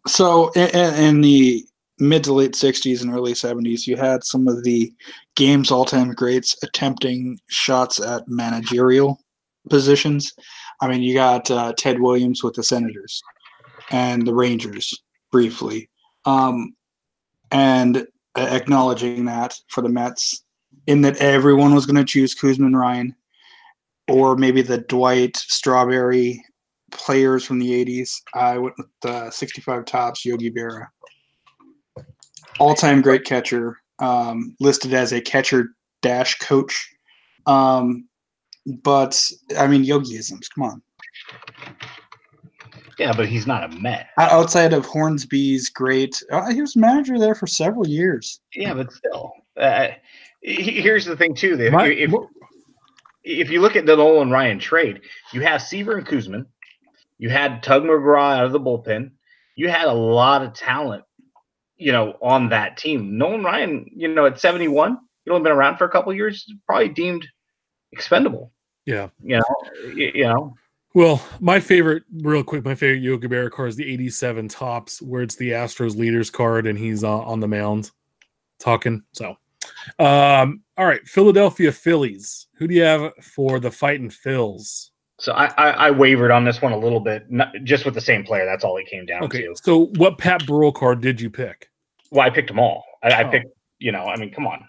So in the mid to late 60s and early 70s, you had some of the game's all-time greats attempting shots at managerial positions. I mean, you got Ted Williams with the Senators and the Rangers briefly. And acknowledging that for the Mets, in that everyone was going to choose Koosman, Ryan, or maybe the Dwight Strawberry players from the 80s. I went with the 65 Topps Yogi Berra. All-time great catcher, listed as a catcher-coach. But, I mean, Yogiisms, come on. Yeah, but he's not a Met. Outside of Hornsby's great, he was manager there for several years. Yeah, but still. Here's the thing, too. If you look at the Nolan Ryan trade, you have Seaver and Koosman. You had Tug McGraw out of the bullpen. You had a lot of talent on that team. Nolan Ryan, at 71, he'd only been around for a couple of years, probably deemed expendable. Yeah. Well, my favorite Yogi Berra card is the 87 Topps, where it's the Astros leaders card and he's on the mound talking. So, all right, Philadelphia Phillies. Who do you have for the Fightin' Phils? So I wavered on this one a little bit, just with the same player. That's all it came down to. So what Pat Burrell card did you pick? Well, I picked them all. I picked, come on.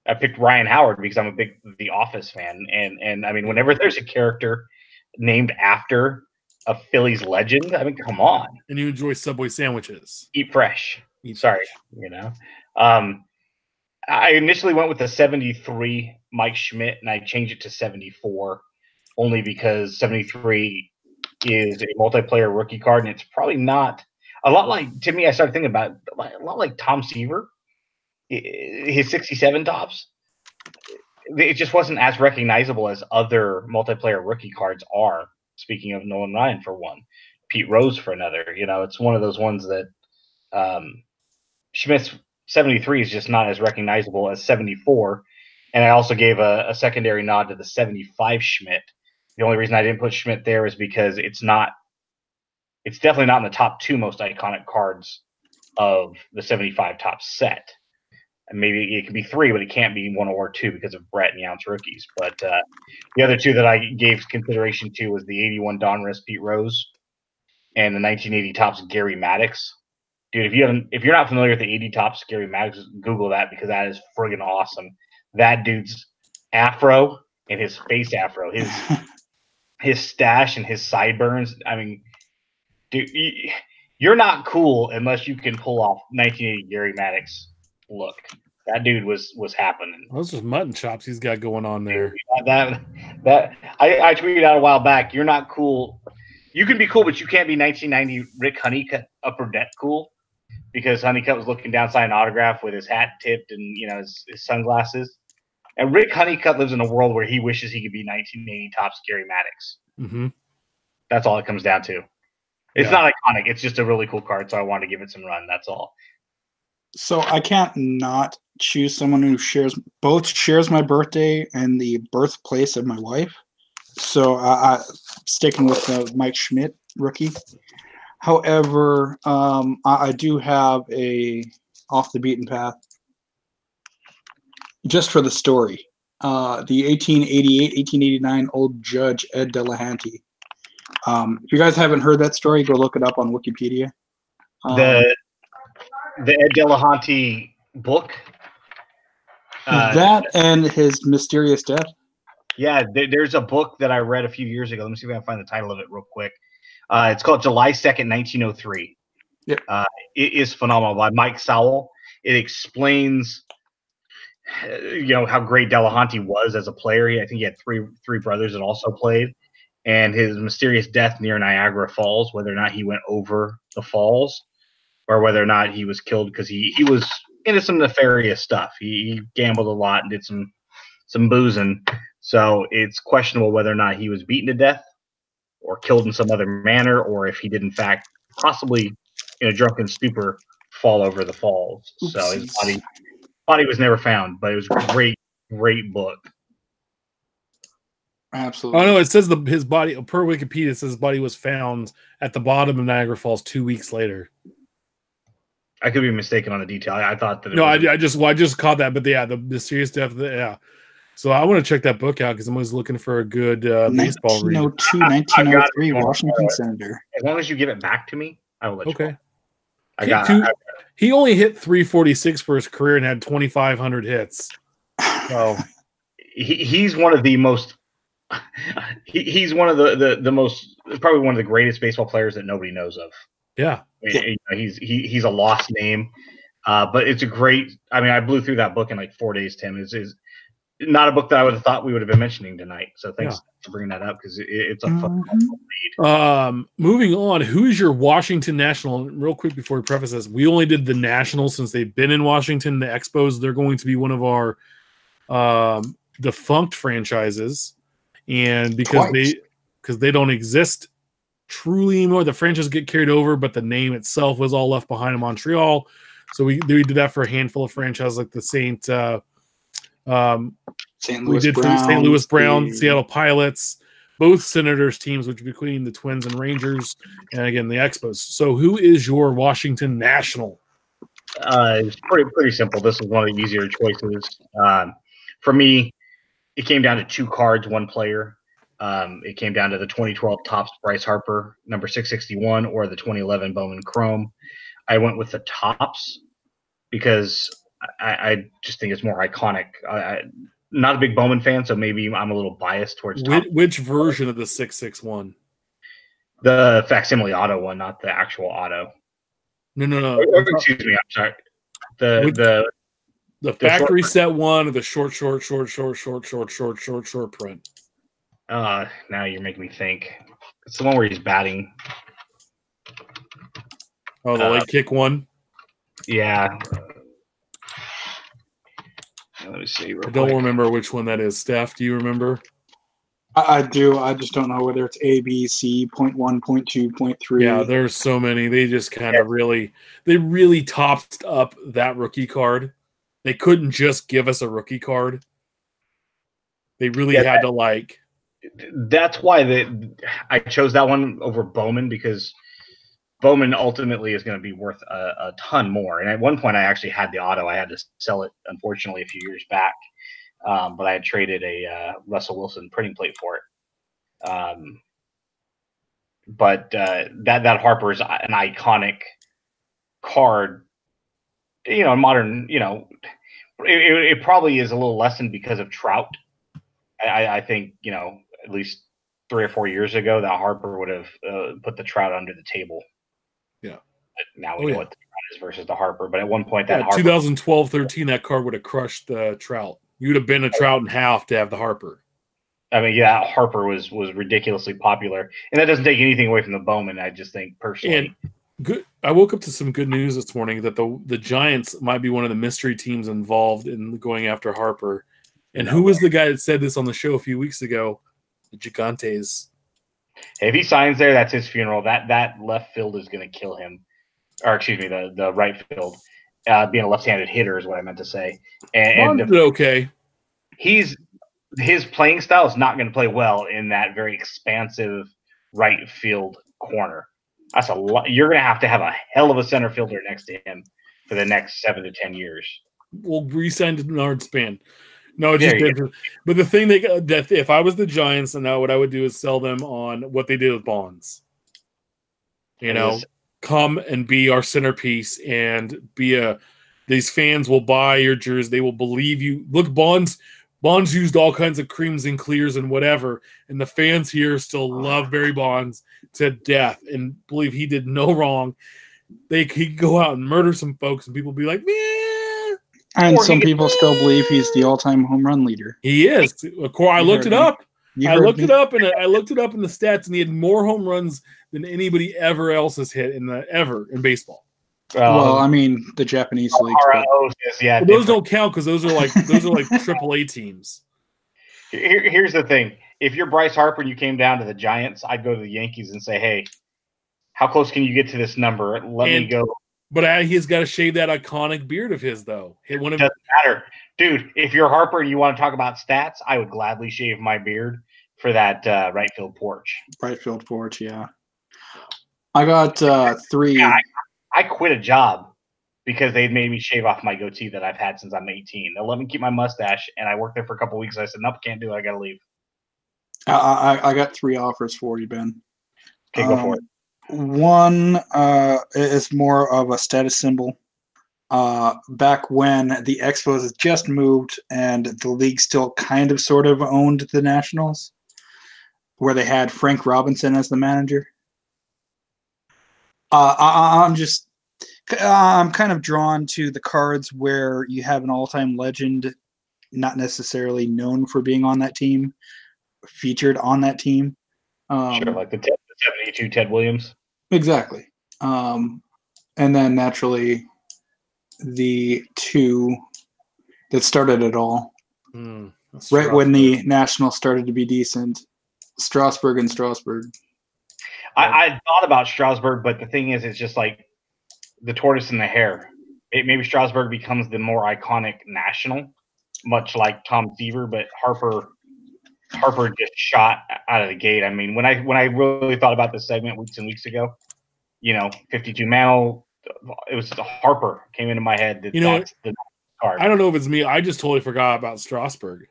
I picked Ryan Howard because I'm a big The Office fan. And I mean, whenever there's a character named after a Phillies legend, I mean, come on. And you enjoy Subway sandwiches. Eat fresh. Sorry. I initially went with the 73 Mike Schmidt, and I changed it to 74 only because 73 is a multiplayer rookie card, and it's probably not a lot like, to me, I started thinking about a lot like Tom Seaver, his 67 Topps. It just wasn't as recognizable as other multiplayer rookie cards are. Speaking of Nolan Ryan for one, Pete Rose for another. It's one of those ones that Schmidt's 73 is just not as recognizable as 74. And I also gave a secondary nod to the 75 Schmidt. The only reason I didn't put Schmidt there is because it's definitely not in the top 2 most iconic cards of the 75 Topps set. And maybe it could be 3, but it can't be 1 or 2 because of Brett and Yount's rookies. But the other 2 that I gave consideration to was the 81 Donruss Pete Rose and the 1980 Topps Gary Maddox. Dude, if you're not familiar with the 80 Topps Gary Maddox, Google that because that is friggin' awesome. That dude's afro and his face afro, his stash and his sideburns. I mean, dude, you're not cool unless you can pull off 1980 Gary Maddox look. That dude was happening. Those are mutton chops he's got going on there. That I tweeted out a while back. You're not cool. You can be cool, but you can't be 1990 Rick Honeycutt upper deck cool, because Honeycutt was looking down signing an autograph with his hat tipped and his sunglasses. And Rick Honeycutt lives in a world where he wishes he could be 1980 Topps Gary Maddox. Mm-hmm. That's all it comes down to. It's not iconic. It's just a really cool card, so I wanted to give it some run. That's all. So I can't not choose someone who shares my birthday and the birthplace of my wife. So I sticking with the Mike Schmidt rookie. However, I do have a off the beaten path just for the story. The 1888-1889 Old Judge Ed Delahanty. If you guys haven't heard that story, go look it up on Wikipedia. The Ed Delahanty book. That and his mysterious death. Yeah, there's a book that I read a few years ago. Let me see if I can find the title of it real quick. It's called July 2nd, 1903. Yep. It is phenomenal, by Mike Sowell. It explains how great Delahanty was as a player. I think he had three brothers that also played, and his mysterious death near Niagara Falls, whether or not he went over the falls or whether or not he was killed because he was into some nefarious stuff. He gambled a lot and did some boozing. So it's questionable whether or not he was beaten to death or killed in some other manner, or if he did in fact possibly in a drunken stupor fall over the falls. Oopsies. So his body was never found, but it was a great book. Absolutely. Oh no, it says his body, per Wikipedia, it says his body was found at the bottom of Niagara Falls 2 weeks later. I could be mistaken on the detail. I thought that. I just caught that, but the mysterious death. So I want to check that book out because I'm always looking for a good baseball read. 1903 Washington Senator. As long as you give it back to me, I will let you know. He only hit 346 for his career and had 2,500 hits. So he's one of the most. He's one of the most, probably one of the greatest baseball players that nobody knows of. Yeah. He's a lost name, but it's a great. I mean, I blew through that book in like 4 days. Tim is not a book that I would have thought we would have been mentioning tonight. So thanks for bringing that up because it's a fun read. Moving on, who's your Washington National? Real quick before we preface this, we only did the Nationals since they've been in Washington. The Expos, they're going to be one of our defunct franchises, and because they don't exist truly anymore, the franchise get carried over, but the name itself was all left behind in Montreal. So we did that for a handful of franchises like the St. we Louis did for Browns, St. Louis Browns, the Seattle Pilots, both Senators teams, which between the Twins and Rangers, and again the Expos. So who is your Washington National? It's pretty simple. This is one of the easier choices. For me, it came down to 2 cards, 1 player. It came down to the 2012 Topps Bryce Harper, number 661, or the 2011 Bowman Chrome. I went with the Topps because I just think it's more iconic. Not a big Bowman fan, so maybe I'm a little biased towards Topps. Which version of the 661? The facsimile auto one, not the actual auto. No. Excuse me, I'm sorry. The factory set one, or the short print. Now you're making me think. It's the one where he's batting. Oh, the leg kick one? Yeah. Let me see. I don't remember which one that is. Steph, do you remember? I do. I just don't know whether it's A, B, C, point 1, point 2, point 3. Yeah, there's so many. They just kind of really topped up that rookie card. They couldn't just give us a rookie card. They really had to like. That's why I chose that one over Bowman, because Bowman ultimately is going to be worth a ton more. And at one point, I actually had the auto. I had to sell it, unfortunately, a few years back. But I had traded a Russell Wilson printing plate for it. But that Harper is an iconic card. Modern. It probably is a little lessened because of Trout. I think at least 3 or 4 years ago that Harper would have put the Trout under the table. Yeah. But now we know what the Trout is versus the Harper. But at one point, that Harper, 2012-13, that card would have crushed the Trout. You would have been a Trout in half to have the Harper. I mean, yeah, Harper was ridiculously popular, and that doesn't take anything away from the Bowman. I just think personally, I woke up to some good news this morning that the Giants might be one of the mystery teams involved in going after Harper. And who was the guy that said this on the show a few weeks ago? The Gigantes. Hey, if he signs there, that's his funeral. That left field is going to kill him, or excuse me, the right field. Being a left-handed hitter is what I meant to say. And okay. His playing style is not going to play well in that very expansive right field corner. That's a lot. You're going to have a hell of a center fielder next to him for the next 7 to 10 years. We'll re-sign to Bernard Span. No, it just did. But the thing that if I was the Giants, and what I would do is sell them on what they did with Bonds. Come and be our centerpiece and these fans will buy your jersey. They will believe you. Look, Bonds used all kinds of creams and clears and whatever, and the fans here still love Barry Bonds to death and believe he did no wrong. He could go out and murder some folks, and people be like, "Man." And some people still believe he's the all-time home run leader. He is. Of course, I looked it up. I looked it up in the stats, and he had more home runs than anybody ever else has hit ever in baseball. Well, I mean, the Japanese leagues. Those don't count because those are like AAA teams. Here's the thing: if you're Bryce Harper and you came down to the Giants, I'd go to the Yankees and say, "Hey, how close can you get to this number? Let me go." But he's got to shave that iconic beard of his, though. It doesn't matter, dude. If you're Harper and you want to talk about stats, I would gladly shave my beard for that right field porch. Right field porch, yeah. I got 3. Yeah, I quit a job because they made me shave off my goatee that I've had since I'm 18. They'll let me keep my mustache, and I worked there for a couple of weeks. I said, nope, can't do it. I got to leave. I got 3 offers for you, Ben. Okay, go for it. One is more of a status symbol. Back when the Expos had just moved and the league still kind of sort of owned the Nationals, where they had Frank Robinson as the manager. I'm kind of drawn to the cards where you have an all-time legend, not necessarily known for being on that team, featured on that team. Sure, like the 72 Ted Williams. Exactly. And then naturally the 2 that started it all. Right when the Nationals started to be decent, Strasburg and Strasburg. I thought about Strasburg, but the thing is, it's just like the tortoise and the hare. maybe Strasburg becomes the more iconic national, much like Tom Seaver, but Harper just shot out of the gate. I mean, when I really thought about this segment weeks and weeks ago, 52 Mantle, it was Harper came into my head. That's the card. I don't know if it's me. I just totally forgot about Strasburg.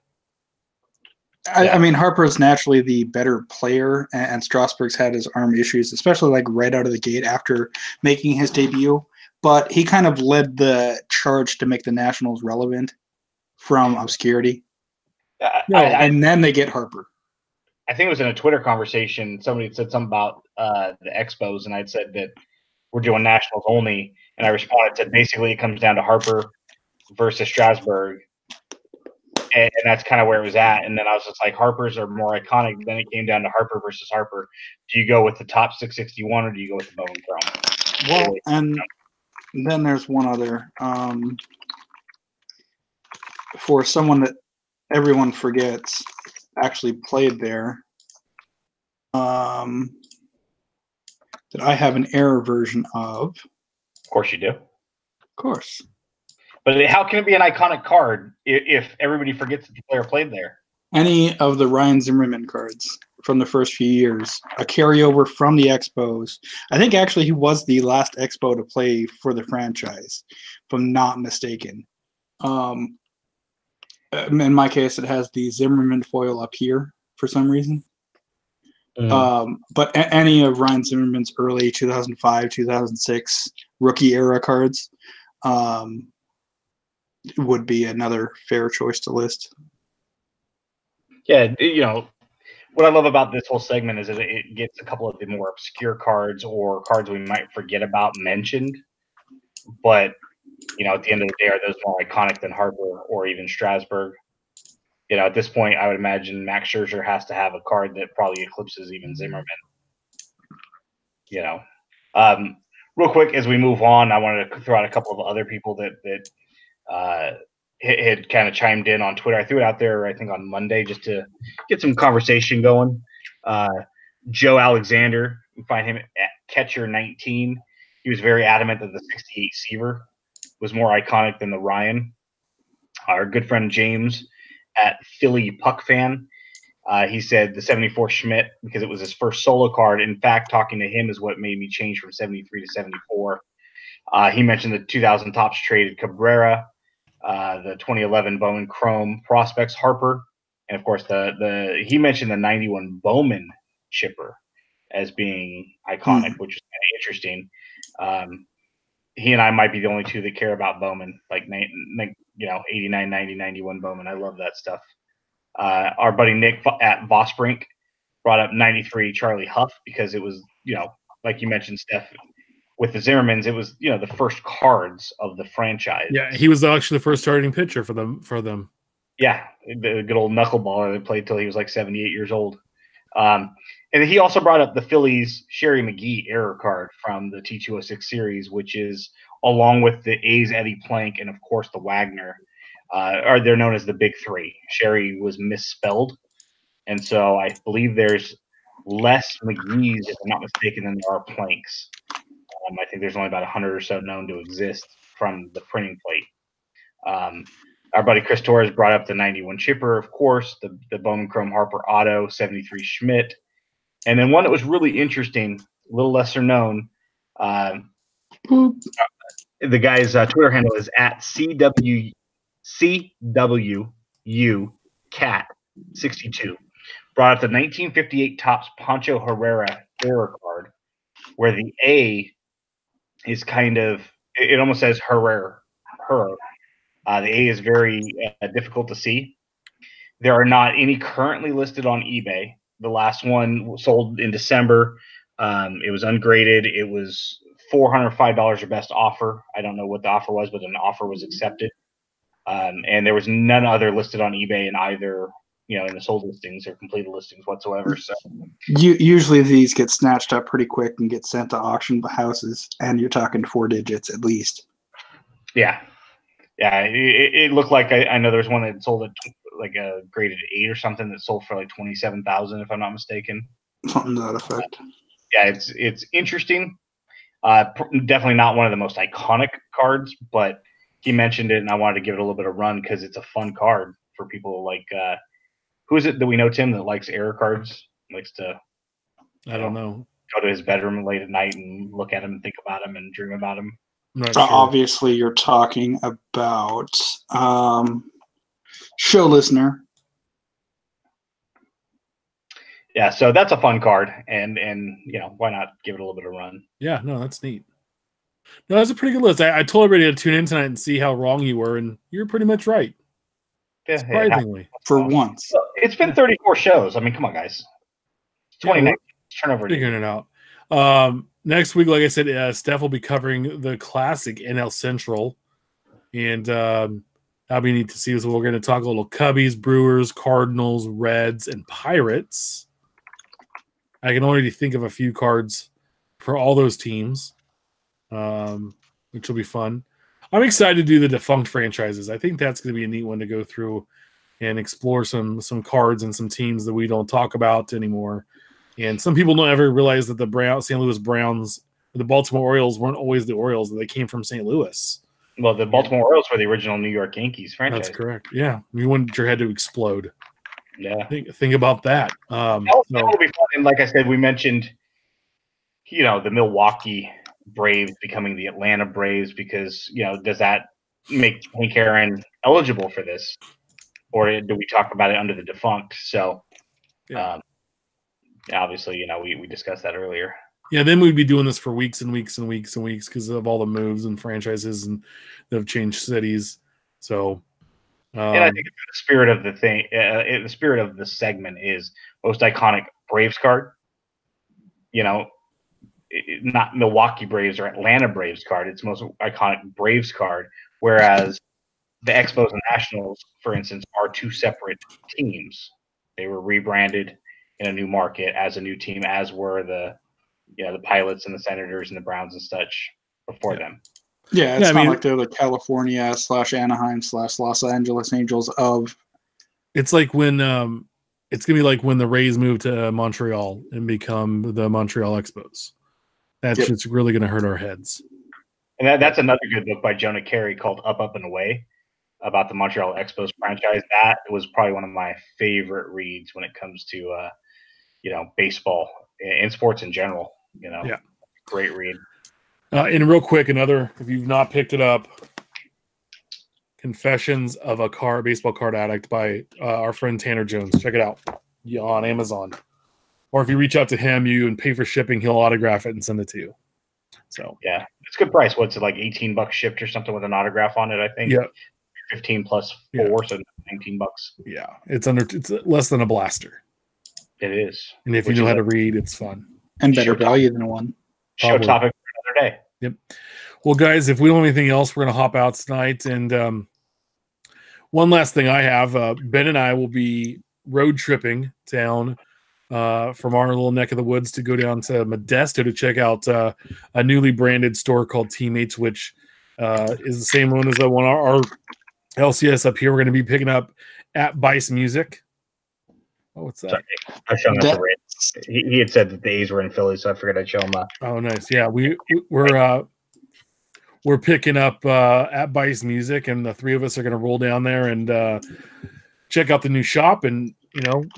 I mean, Harper's naturally the better player, and Strasburg's had his arm issues, especially like right out of the gate after making his debut. But he kind of led the charge to make the Nationals relevant from obscurity. And then they get Harper. I think it was in a Twitter conversation. Somebody had said something about the Expos, and I'd said that we're doing Nationals only. And I responded, said basically it comes down to Harper versus Strasburg. And that's kind of where it was at. And then I was just like, Harper's are more iconic. Then it came down to Harper versus Harper. Do you go with the top 661 or do you go with the Bowman Chrome? Well, and then there's one other. For someone that everyone forgets actually played there, that I have an error version of. Of course you do. Of course. But how can it be an iconic card if everybody forgets that the player played there? Any of the Ryan Zimmerman cards from the first few years, a carryover from the Expos. I think actually he was the last Expo to play for the franchise, if I'm not mistaken. In my case, it has the Zimmerman foil up here for some reason. But any of Ryan Zimmerman's early 2005, 2006 rookie era cards would be another fair choice to list. Yeah, what I love about this whole segment is that it gets a couple of the more obscure cards or cards we might forget about mentioned. But, at the end of the day, are those more iconic than Harper or even Strasburg? At this point, I would imagine Max Scherzer has to have a card that probably eclipses even Zimmerman. Real quick, as we move on, I wanted to throw out a couple of other people that had kind of chimed in on Twitter. I threw it out there, I think, on Monday just to get some conversation going. Joe Alexander, you find him at catcher 19. He was very adamant that the 68 Seaver was more iconic than the Ryan. Our good friend James at Philly Puck Fan, he said the 74 Schmidt because it was his first solo card. In fact, talking to him is what made me change from 73 to 74. He mentioned the 2000 Topps traded Cabrera, the 2011 Bowman Chrome prospects Harper, and of course he mentioned the 91 Bowman chipper as being iconic, which is kind of interesting. He and I might be the only two that care about Bowman, like 89, 90, 91 Bowman. I love that stuff. Our buddy Nick at Vosbrink brought up 93 Charlie Huff because it was, like you mentioned, Steph, with the Zimmermans, it was, the first cards of the franchise. Yeah, he was actually the first starting pitcher for them. Yeah, the good old knuckleballer that played till he was like 78 years old. And he also brought up the Phillies Sherry McGee error card from the T206 series, which is along with the A's Eddie Plank and, of course, the Wagner. They're known as the Big Three. Sherry was misspelled. And so I believe there's less McGee's, if I'm not mistaken, than there are Planks. I think there's only about 100 or so known to exist from the printing plate. Our buddy Chris Torres brought up the 91 chipper, of course, the Bowman Chrome Harper Auto, 73 Schmidt. And then one that was really interesting, a little lesser known, the guy's Twitter handle is at CWU Cat 62. Brought up the 1958 Topps Pancho Herrera error card, where the A is kind of, it almost says Herrera. The A is very difficult to see. There are not any currently listed on eBay. The last one sold in December. It was ungraded. It was $405 or best offer. I don't know what the offer was, but an offer was accepted. And there was none other listed on eBay in either, in the sold listings or completed listings whatsoever. So usually these get snatched up pretty quick and get sent to auction houses, and you're talking 4 digits at least. Yeah. Yeah, it looked like I know there's one that sold at like a graded 8 or something that sold for like $27,000 if I'm not mistaken. Something to that effect. Yeah, it's interesting. Definitely not one of the most iconic cards, but he mentioned it, and I wanted to give it a little bit of run because it's a fun card for people like who is it that we know, Tim, that likes error cards? Likes to I don't know. Go to his bedroom late at night and look at him and think about him and dream about him. I'm not sure. Obviously, you're talking about show listener. Yeah, so that's a fun card, and why not give it a little bit of run? Yeah, no, that's neat. No, that's a pretty good list. I told everybody to tune in tonight and see how wrong you were, and you're pretty much right. Yeah, surprisingly, for once. It's been 34 shows. I mean, come on, guys. 29 turnover. Figuring it out. Next week, like I said, Steph will be covering the classic NL Central, and that'll be neat to see. So we're going to talk a little Cubbies, Brewers, Cardinals, Reds, and Pirates. I can already think of a few cards for all those teams, which will be fun. I'm excited to do the defunct franchises. I think that's going to be a neat one to go through and explore some cards and some teams that we don't talk about anymore. And some people don't ever realize that the St. Louis Browns, the Baltimore Orioles weren't always the Orioles; they came from St. Louis. Well, the Baltimore Orioles were the original New York Yankees franchise. That's correct. Yeah, you wanted your head to explode. Yeah, think about that. That will be fun. And like I said, we mentioned, the Milwaukee Braves becoming the Atlanta Braves because does that make Hank Aaron eligible for this, or do we talk about it under the defunct? So, obviously, we discussed that earlier. Yeah, then we'd be doing this for weeks and weeks and weeks and weeks because of all the moves and franchises and that have changed cities. So, and I think the spirit of the spirit of the segment is most iconic Braves card. Not Milwaukee Braves or Atlanta Braves card. It's most iconic Braves card. Whereas the Expos and Nationals, for instance, are two separate teams. They were rebranded in a new market as a new team, as were the Pilots and the Senators and the Browns and such before them. Yeah, it's not like they're the California / Anaheim / Los Angeles Angels of. It's like when it's gonna be like when the Rays move to Montreal and become the Montreal Expos. That's just really gonna hurt our heads. And that's another good book by Jonah Carey called Up, Up, and Away about the Montreal Expos franchise. That was probably one of my favorite reads when it comes to baseball and sports in general. Great read. And real quick, if you've not picked it up, Confessions of a Baseball Card Addict by our friend Tanner Jones. Check it out on Amazon. Or if you reach out to him, you and pay for shipping, he'll autograph it and send it to you. So yeah, it's a good price. What's it, like $18 shipped or something with an autograph on it? I think. Yeah. 15 plus 4, so $19. Yeah, it's less than a blaster. It is. And if you know how to read, it's fun. And better value than one. Show topic for another day. Yep. Well, guys, if we don't have anything else, we're going to hop out tonight. And one last thing I have, Ben and I will be road tripping down from our little neck of the woods to go down to Modesto to check out a newly branded store called Teammates, which is the same one as the one our LCS up here. We're going to be picking up at Bice Music. Oh, what's that? Sorry, I showed him he had said that the A's were in Philly, so I figured I'd show him that. Oh, nice. Yeah, we're picking up at Bice Music, and the three of us are going to roll down there and check out the new shop, and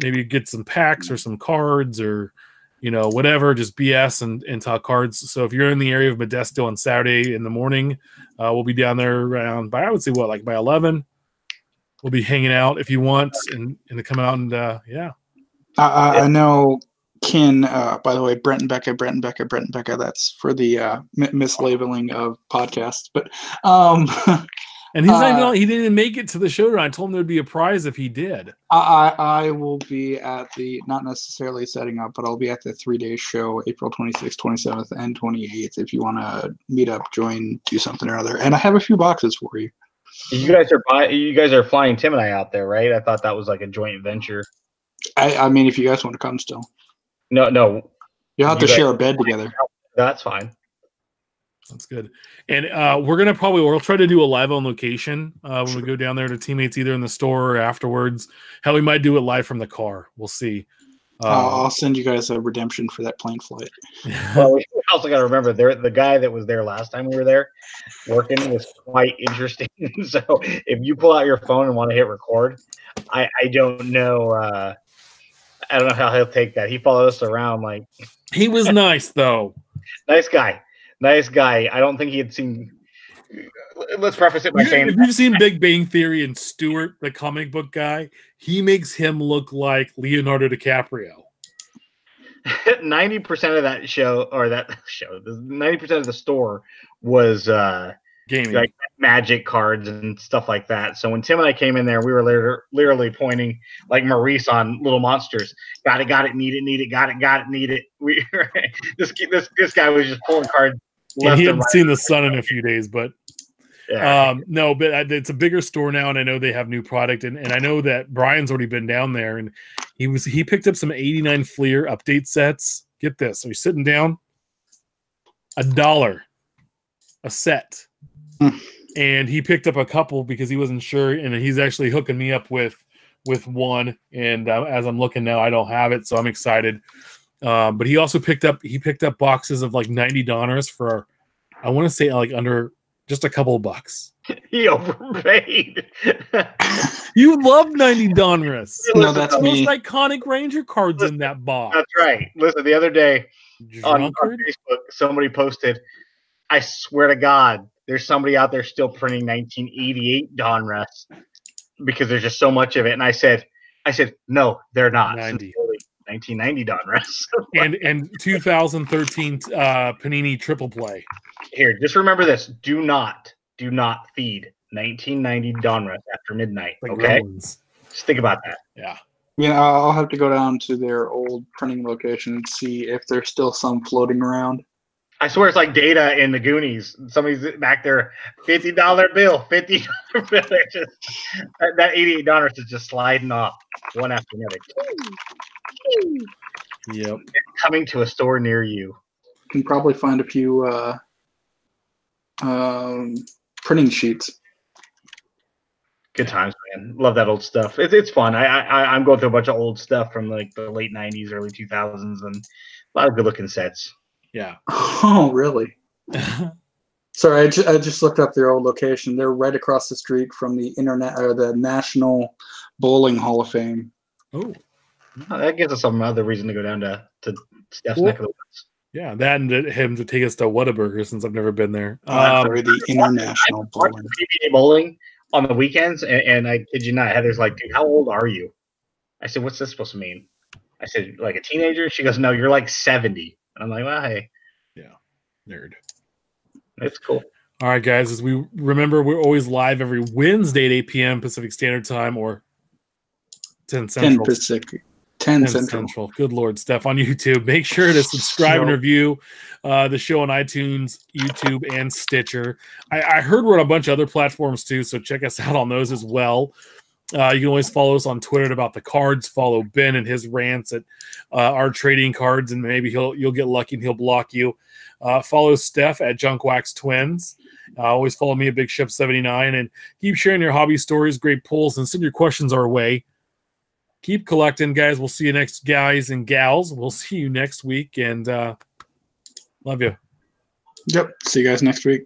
maybe get some packs or some cards or whatever, just BS and talk cards. So if you're in the area of Modesto on Saturday in the morning, we'll be down there around by, I would say, by 11. We'll be hanging out if you want and to come out and I know Ken, by the way, Brent and Becca, that's for the mislabeling of podcasts, but and he didn't make it to the show. I told him there'd be a prize if he did. I will be at not necessarily setting up, but I'll be at the 3-day show, April 26th, 27th, and 28th. If you want to meet up, join, do something or other, and I have a few boxes for you. You guys are flying Tim and I out there, right? I thought that was like a joint venture. I mean, if you guys want to come still. No. You'll have to share a bed together. That's fine. That's good. And we'll try to do a live on location when we go down there to Teammates, either in the store or afterwards. Hell, we might do it live from the car. We'll see. I'll send you guys a redemption for that plane flight. Well, also got to remember the guy that was there last time we were there working was quite interesting. So if you pull out your phone and want to hit record, I don't know. I don't know how he'll take that. He followed us around like. He was nice though. Nice guy. I don't think he had seen. Let's preface it by saying, if you've seen Big Bang Theory and Stewart, the comic book guy, he makes him look like Leonardo DiCaprio. 90% of that show, 90% of the store was gaming, like magic cards and stuff like that. So when Tim and I came in there, we were literally pointing like Maurice on Little Monsters. Got it, need it, got it, need it. This guy was just pulling cards. And he hadn't seen the sun in a few days, but no, but it's a bigger store now, and I know they have new product, and I know that Brian's already been down there, and he picked up some 89 Fleer update sets. Get this, are you sitting down? $1 a set. And he picked up a couple because he wasn't sure, and he's actually hooking me up with one. And as I'm looking now, I don't have it, so I'm excited. But he also picked up boxes of like 90 Donners for, I want to say like under just a couple of bucks. He overpaid. You love 90 Donruss. No, that's most me. iconic Ranger cards in that box. That's right. Listen, the other day on Facebook, somebody posted, I swear to God, there's somebody out there still printing 1988 Donruss because there's just so much of it. And I said, no, they're not. 90. 1990 Donruss. and 2013 Panini Triple Play. Here, just remember this: do not feed 1990 Donruss after midnight. Like okay, Rollins. Just think about that. Yeah. Yeah, I'll have to go down to their old printing location and see if there's still some floating around. I swear it's like Data in the Goonies. Somebody's back there, $50 bill, $50 bill. Just, that 88 Donruss is just sliding off one after another. Yep. It's coming to a store near you. Can probably find a few printing sheets. Good times, man. Love that old stuff. It's fun. I'm going through a bunch of old stuff from like the late 90s, early 2000s, and a lot of good looking sets. Yeah. Oh, really? Sorry, I just looked up their old location. They're right across the street from the the National Bowling Hall of Fame. Oh, that gives us some other reason to go down to Steph's neck of the woods. Yeah, that and him to take us to Whataburger since I've never been there. Sorry, the International Bowling. PBA bowling on the weekends, and I kid you not, Heather's like, dude, how old are you? I said, what's this supposed to mean? I said, like a teenager? She goes, no, you're like 70. And I'm like, well, hey. Yeah, nerd. It's cool. All right, guys, as we remember, we're always live every Wednesday at 8 p.m. Pacific Standard Time or 10 Central. 10 Pacific. 10 Central. Good Lord, Steph, on YouTube. Make sure to subscribe and review the show on iTunes, YouTube, and Stitcher. I heard we're on a bunch of other platforms too, so check us out on those as well. You can always follow us on Twitter about the cards. Follow Ben and his rants at our trading cards, and maybe you'll get lucky and he'll block you. Follow Steph at Junkwax Twins. Always follow me at Big Ship 79, and keep sharing your hobby stories, great pulls, and send your questions our way. Keep collecting, guys. We'll see you next, guys and gals. We'll see you next week, and love you. Yep. See you guys next week.